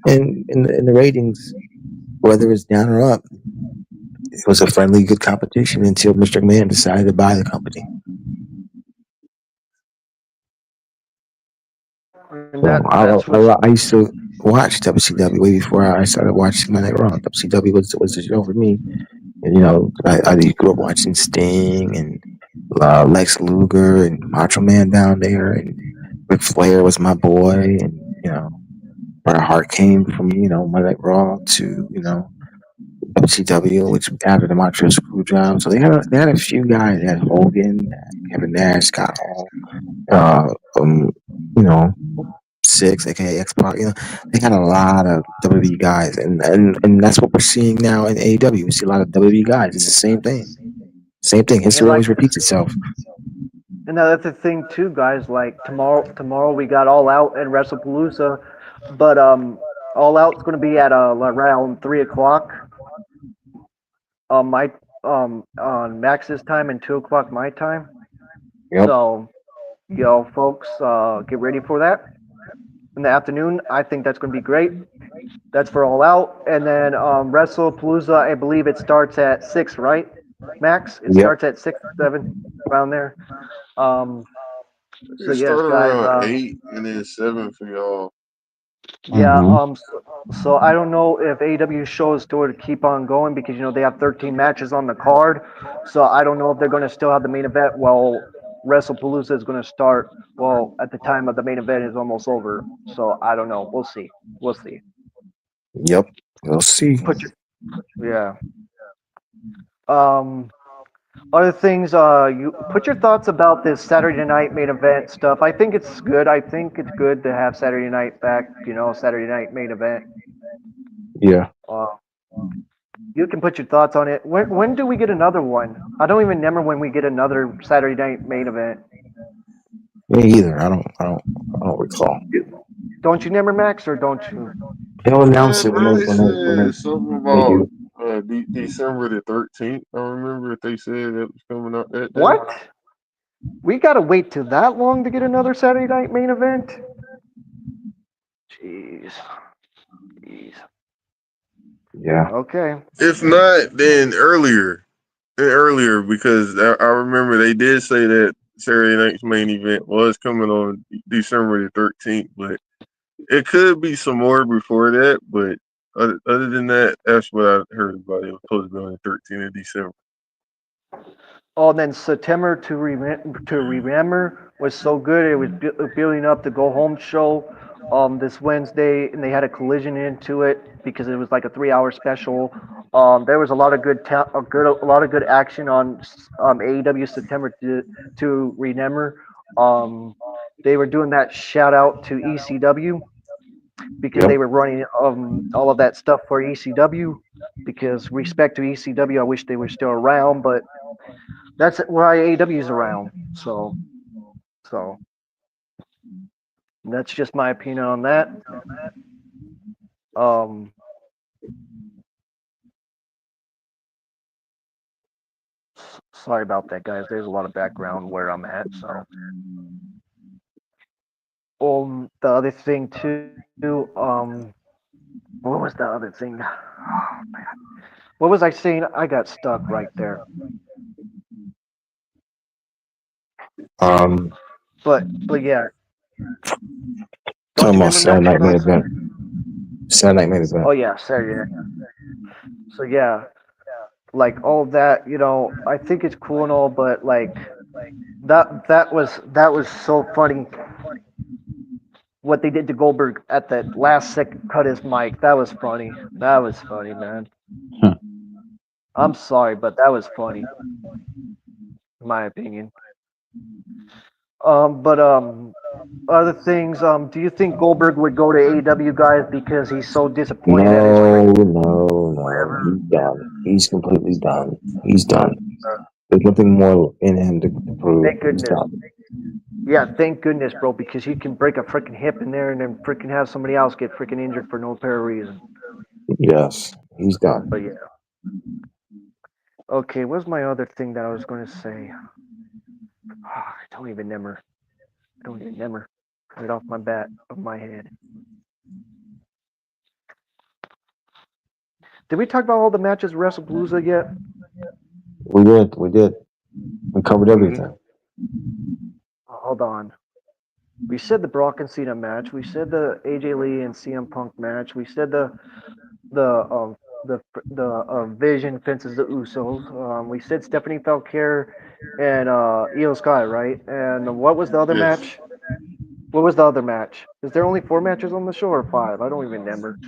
and in the ratings, whether it's down or up, it was a friendly, good competition until Mr. McMahon decided to buy the company. And So that's what's I used to watch WCW way before I started watching Monday Night Raw. WCW was the show for me. And, I grew up watching Sting and Lex Luger and Macho Man down there, and Ric Flair was my boy, and Bret Hart came from Monday Night Raw to WCW, which after the Montreal Screwjob. So they had a few guys. They had Hogan, Kevin Nash, Scott Hall, uh, um, you know, Six, aka X Pac. They got a lot of WWE guys, and that's what we're seeing now in AEW. We see a lot of WWE guys. It's the same thing. Same thing. and History like always repeats itself. and that's the thing too, guys. Like tomorrow we got All Out and Wrestlepalooza, but All Out's going to be at around 3 o'clock my on Max's time and 2 o'clock my time. Yep. So folks, get ready for that in the afternoon. I think that's going to be great. That's for All Out, and then Wrestlepalooza. I believe it starts at 6, right? Max, it Yep. starts at 6, 7, around there. Um, so It yes, started guys. around 8 and then 7 for y'all. Yeah. Hmm. So I don't know if AEW shows to keep on going because they have 13 matches on the card. So I don't know if they're going to still have the main event. Well, WrestlePalooza is going to start. Well, at the time of the main event is almost over. So I don't know. We'll see. We'll see. Yep. We'll see. Put your Yeah. Um. Other things. You put your thoughts about this Saturday night main event stuff. I think it's good. I think it's good to have Saturday night back. Saturday night main event. Yeah. Uh, You can put your thoughts on it. When do we get another one? I don't even remember when we get another Saturday night main event. Me either. I don't recall. Don't you remember, Max, or don't you? They'll announce it They when said something they about do. December the 13th. I remember if they said that was coming out that day. What? We gotta wait till that long to get another Saturday night main event? Jeez. Jeez. Yeah. Okay. If not, then earlier because I remember they did say that Saturday night's main event was coming on December the 13th, but it could be some more before that. But other than that, that's what I heard about. It was supposed to be on the 13th of December. Oh, and then September to remember was so good. It was building up the go home show this Wednesday, and they had a collision into it because it was like a 3 hour special. There was a lot of a lot of good action on AEW September to remember. Um, they were doing that shout out to ECW because Yep. they were running all of that stuff for ECW. Because respect to ECW, I wish they were still around, but that's why AEW is around. So that's just my opinion on that. Um, Sorry about that, guys. There's a lot of background where I'm at. So, the other thing too. What was the other thing? Oh, man. What was I saying? I got stuck right there. Um. But yeah, don't Talking you about remember, Saturday Max? night What I main was saying? event. Saturday night main Oh event. yeah, Saturday night. So yeah, like all that. I think it's cool and all, but like that was so funny what they did to Goldberg at the last second, cut his mic. That was funny. That was funny, man. Hmm. I'm sorry, but that was funny, in my opinion. But other things. Do you think Goldberg would go to AEW, guys, because he's so disappointed at his No, career? no. He's done. He's completely done. He's done. There's nothing more in him to prove. Thank He's goodness. done. Yeah, thank goodness, bro, because he can break a freaking hip in there and then freaking have somebody else get freaking injured for no apparent reason. Yes, he's done. But yeah. Okay, what's my other thing that I was going to say? I don't even remember. I don't even remember. Right off my bat of my head. Did we talk about all the matches Wrestlepalooza yet? We did. We covered everything. Hold on. We said the Brock and Cena match. We said the AJ Lee and CM Punk match. We said the um the Vision fences the Usos. We said Stephanie Falcare and Io Sky, right? And what was the other Yes. match? What was the other match? Is there only 4 matches on the show or 5? I don't even remember.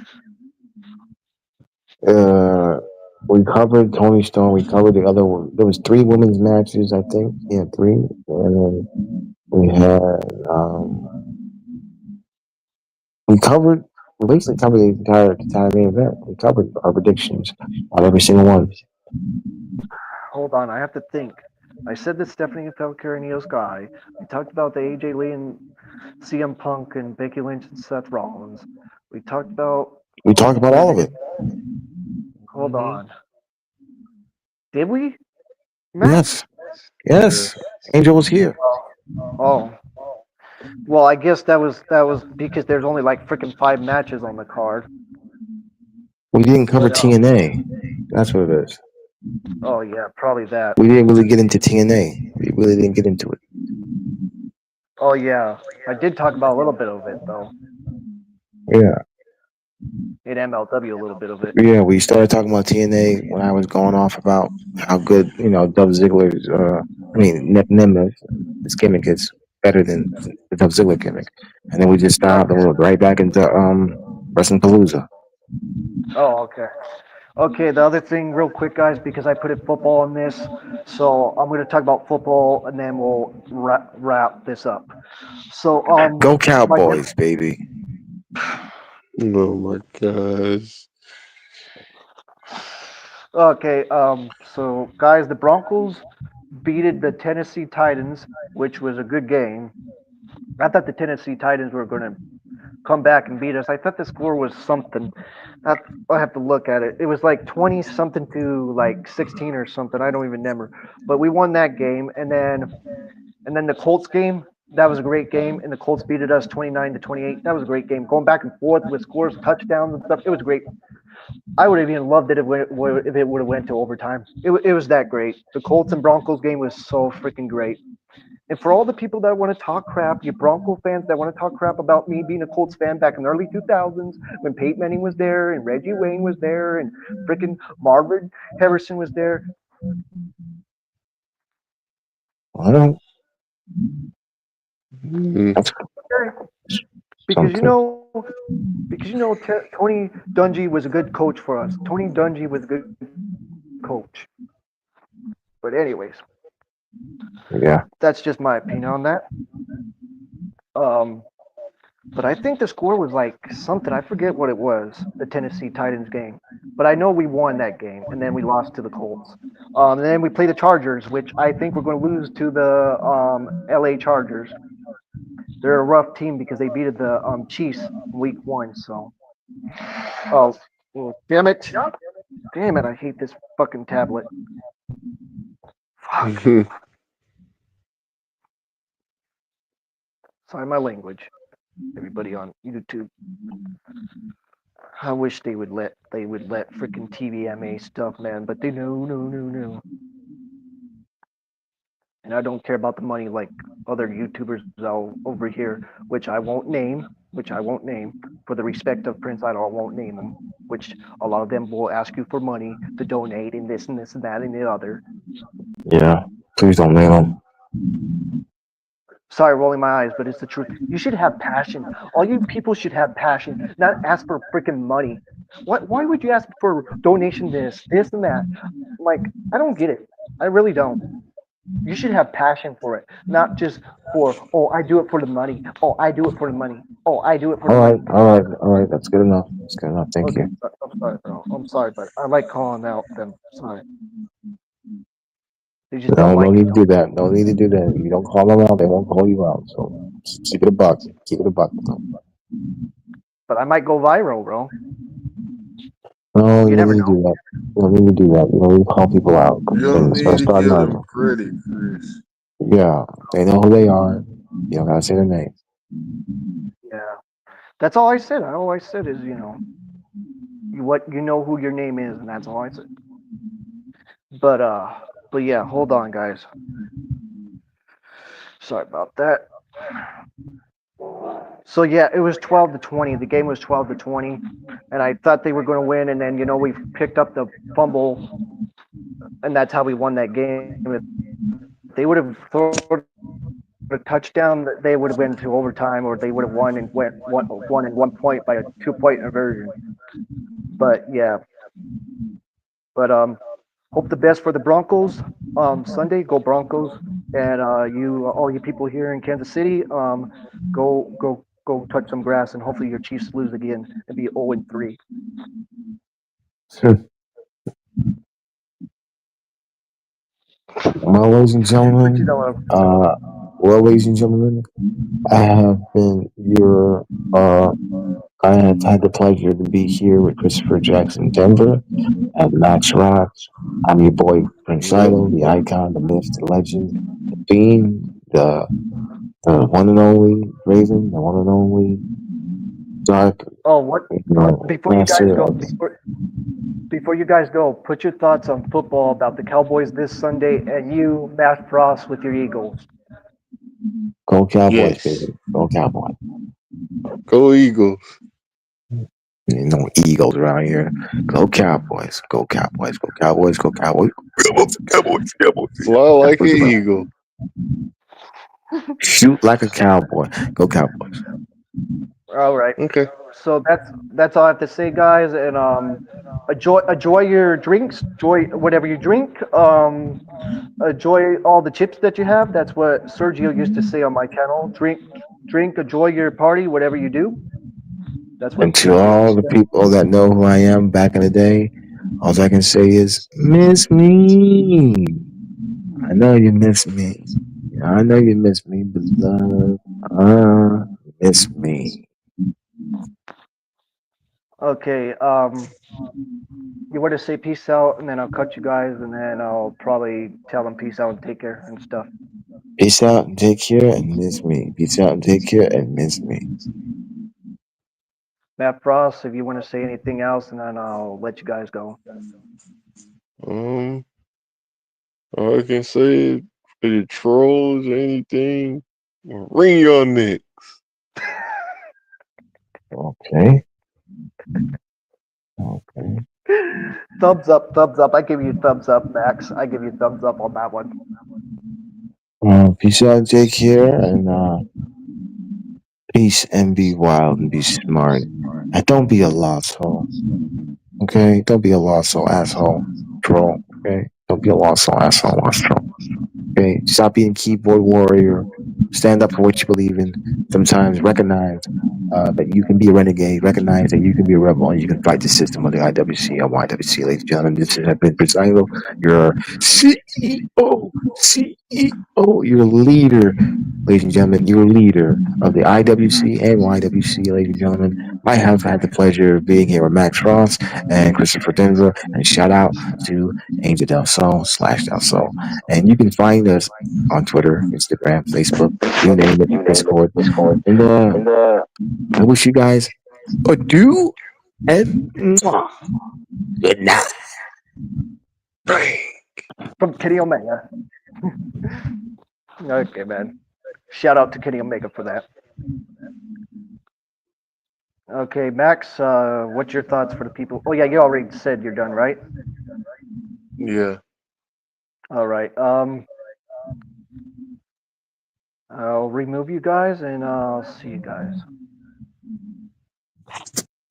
We covered Tony Storm. We covered the other one. There was 3 women's matches, I think. Yeah, 3. And then we had we basically covered the entire main event. We covered our predictions on every single one. Hold on, I have to think. I said that Stephanie Falcare and Io Sky. We talked about the AJ Lee and CM Punk and Becky Lynch and Seth Rollins. We talked about We talked about all of it. Hold on. Did we? Matt? Yes. Yes. Angel was here. Oh. Well, I guess that was because there's only like freaking 5 matches on the card. We didn't cover But, TNA. That's what it is. oh yeah, probably that. We didn't really get into TNA. We really didn't get into it. Oh yeah, I did talk about a little bit of it though. Yeah. In MLW, a little bit of it. Yeah, we started talking about TNA when I was going off about how good, Dolph Ziggler's, Nemeth, his gimmick is better than the Dolph Ziggler gimmick. And then we just stopped and went right back into Wrestlepalooza. Oh, okay. Okay, the other thing, real quick, guys, because I put it football in this, so I'm going to talk about football and then we'll wrap this up. So, Go Cowboys, baby. Oh my gosh. Okay, so guys, the Broncos beated the Tennessee Titans, which was a good game. I thought the Tennessee Titans were going to come back and beat us. I thought the score was something. I have to look at it. It was like 20 something to like 16 or something. I don't even remember. But we won that game, and then the Colts game. That was a great game, and the Colts beat us 29-28. That was a great game. Going back and forth with scores, touchdowns, and stuff. It was great. I would have even loved it if it would have went to overtime. It was that great. The Colts and Broncos game was so freaking great. And for all the people that want to talk crap, you Bronco fans that want to talk crap about me being a Colts fan back in the early 2000s when Peyton Manning was there and Reggie Wayne was there and freaking Marvin Harrison was there. I don't. Mm. Because Something. Tony Dungy was a good coach for us. Tony Dungy was a good coach. But anyways, Yeah. that's just my opinion on that. But I think the score was like something. I forget what it was. The Tennessee Titans game. But I know we won that game, and then we lost to the Colts. And then we played the Chargers, which I think we're going to lose to the L.A. Chargers. They're a rough team because they beat the Chiefs in week 1. So, oh, damn it! Damn it! I hate this fucking tablet. Fuck. Sorry, my language. Everybody on YouTube. I wish they would let freaking TVMA stuff, man. But they no. And I don't care about the money like other YouTubers over here, which I won't name. For the respect of Prince Idol, I won't name them. Which a lot of them will ask you for money to donate and this and that and the other. Yeah. Please don't name them. Sorry, rolling my eyes, but it's the truth. You should have passion. All you people should have passion, not ask for freaking money. Why would you ask for donation this and that? Like, I don't get it. I really don't. You should have passion for it, not just for, oh, I do it for the money. Oh, I do it for the money. Oh, I do it for the money. All right. That's good enough. Thank Okay, you. I'm sorry, bro. I'm sorry, but I like calling out them. Sorry. They just don't No like need it. to do that. No need to do that. If you don't call them out, they won't call you out. So just keep it a buck. Keep it a buck with them. But I might go viral, bro. No, You you never need to know. do that. You don't need to do that. You know, you call people out You don't and need to start give them learning. credit, Chris. Yeah, they know who they are. You don't gotta say their name. Yeah, that's all I said. All I said is, you know who your name is, and that's all I said. But but yeah, hold on, guys. Sorry about that. So yeah, it was 12-20. The game was 12-20, and I thought they were going to win, and then we picked up the fumble, and that's how we won that game. If they would have thrown a touchdown, they would have went to overtime, or they would have won and won in 1 point by a 2 point conversion. But yeah, but hope the best for the Broncos. Sunday, go Broncos, and all you people here in Kansas City, go touch some grass, and hopefully your Chiefs lose again and be 0-3. Well, ladies and But you know gentlemen, what? ladies and gentlemen, I have been your I have had the pleasure to be here with Christopher Jackson Denver and Max Rock. I'm your boy Prince Yep. Idol, the icon, the myth, the legend, the fiend, the one and only Raven, the one and only Dark, Oh, what? Before you guys master go, of before you guys go, put your thoughts on football about the Cowboys this Sunday, and you, Matt Frost, with your Eagles. Go Cowboys, Yes. baby. Go Cowboys. Go Eagles. You know, Eagles around here. Go Cowboys. Go Cowboys. Go Cowboys. Go Cowboys. Cowboys. Cowboys. Cowboys. Fly like an Cowboys around. eagle. Shoot like a cowboy. Go Cowboys. All right. Okay. So that's all I have to say, guys. And enjoy your drinks. Enjoy whatever you drink. Enjoy all the chips that you have. That's what Sergio used to say on my channel. Drink. Enjoy your party. Whatever you do. That's And what to Chris used to all the say. people that know who I am back in the day, all I can say is, miss me. I know you miss me. I know you miss me, beloved. Miss me. Okay. You want to say peace out, and then I'll cut you guys, and then I'll probably tell them peace out and take care and stuff. Peace out and take care and miss me. Peace out and take care and miss me. Matt Frost, if you want to say anything else, and then I'll let you guys go. Um, all I can say is for the trolls or anything, ring your neck. Okay. Okay. Thumbs up, thumbs up. I give you thumbs up, Max. I give you thumbs up on that one. Peace out and take care and peace and be wild and be smart. And don't be a lost soul. Okay? Don't be a lost soul, asshole. Troll. Okay? Don't be a lost soul, asshole, lost troll. Okay? Stop being keyboard warrior. Stand up for what you believe in. Sometimes recognize that you can be a renegade. Recognize that you can be a rebel and you can fight the system of the IWC and YWC. Ladies and gentlemen, this has been Presiding, your CEO, CEO, your leader. Ladies and gentlemen, your leader of the IWC and YWC, ladies and gentlemen. I have had the pleasure of being here with Max Ross and Christopher Denver. And shout out to Angel Del Sol /Del Sol. And you can find us on Twitter, Instagram, Facebook, you name it, Discord. And I wish you guys adieu and mwah. Good night. Bang. From Kenny Omega. Okay, man. Shout out to Kenny Omega for that. Okay, Max, what's your thoughts for the people? Oh, yeah, you already said you're done, right? Yeah. All right. I'll remove you guys, and I'll see you guys.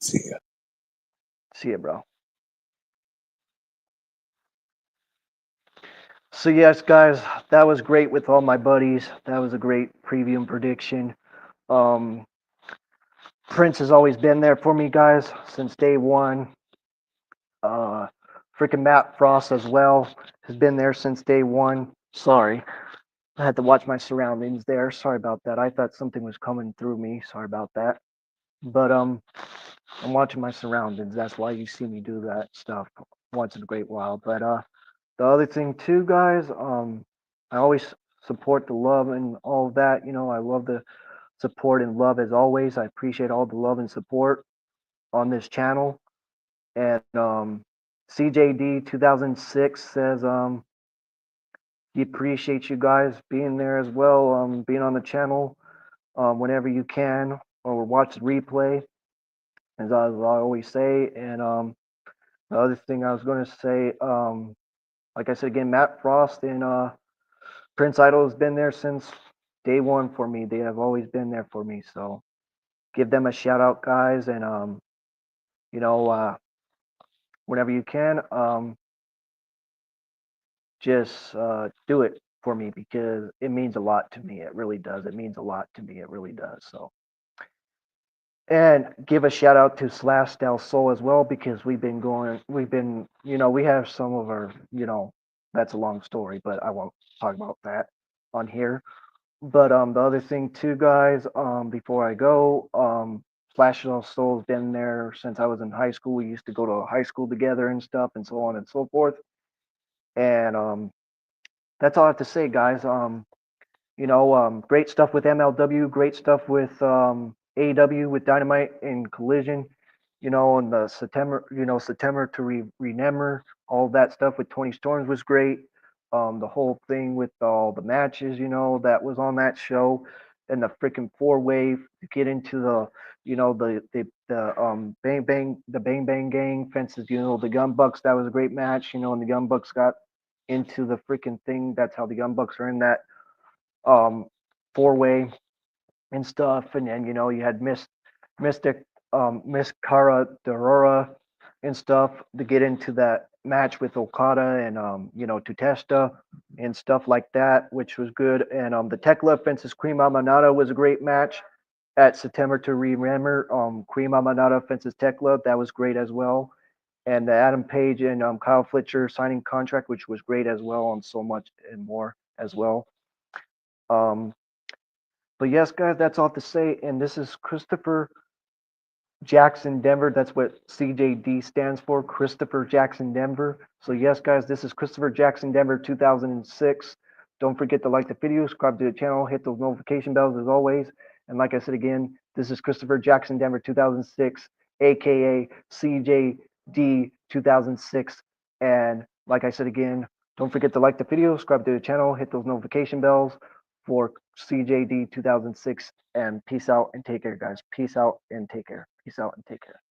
See ya. See you, bro. So yes, guys, that was great with all my buddies. That was a great preview and prediction. Um, Prince has always been there for me, guys, since day one. Uh, Freaking Matt Frost as well has been there since day one. Sorry, I had to watch my surroundings there. Sorry about that. I thought something was coming through me. Sorry about that. But I'm watching my surroundings. That's why you see me do that stuff once in a great while. But the other thing too, guys, I always support the love and all of that. You know, I love the support and love as always. I appreciate all the love and support on this channel. And CJD 2006 says he appreciates you guys being there as well, being on the channel whenever you can or watch the replay, as I always say. And the other thing I was going to say, like I said again, Matt Frost and Prince Idol has been there since day one for me. They have always been there for me. So give them a shout out, guys. And, you know, whenever you can, just do it for me because it means a lot to me. It really does. It means a lot to me. It really does. So, and give a shout out to Slash Del Sol as well because we have some of our, that's a long story, but I won't talk about that on here. But the other thing too, guys, before I go, Slash Del Sol's been there since I was in high school. We used to go to high school together and stuff, and so on and so forth. And that's all I have to say, guys. Great stuff with MLW, great stuff with AEW with Dynamite and Collision, and the September to remember, all that stuff with Tony Storms was great. The whole thing with all the matches, that was on that show, and the freaking four-way to get into the Bang Bang Gang fences, the Gun Bucks. That was a great match, and the Gun Bucks got into the freaking thing. That's how the Gun Bucks are in that um, four-way and stuff. And then you had Mystic, Miss Cara Dorora and stuff to get into that match with Okada and Tutesta and stuff like that, which was good. And the Tekla versus Cream Amanada was a great match at September to remember. Cream Amanada versus Tekla, that was great as well. And the Adam Page and Kyle Fletcher signing contract, which was great as well, on so much and more as well. Um, but yes, guys, that's all to say. And this is Christopher Jackson Denver. That's what CJD stands for, Christopher Jackson Denver. So yes, guys, this is Christopher Jackson Denver 2006. Don't forget to like the video, subscribe to the channel, hit those notification bells as always. And like I said again, this is Christopher Jackson Denver 2006, aka CJD 2006. And like I said again, don't forget to like the video, subscribe to the channel, hit those notification bells for CJD 2006. And peace out and take care, guys. Peace out and take care. Peace out and take care.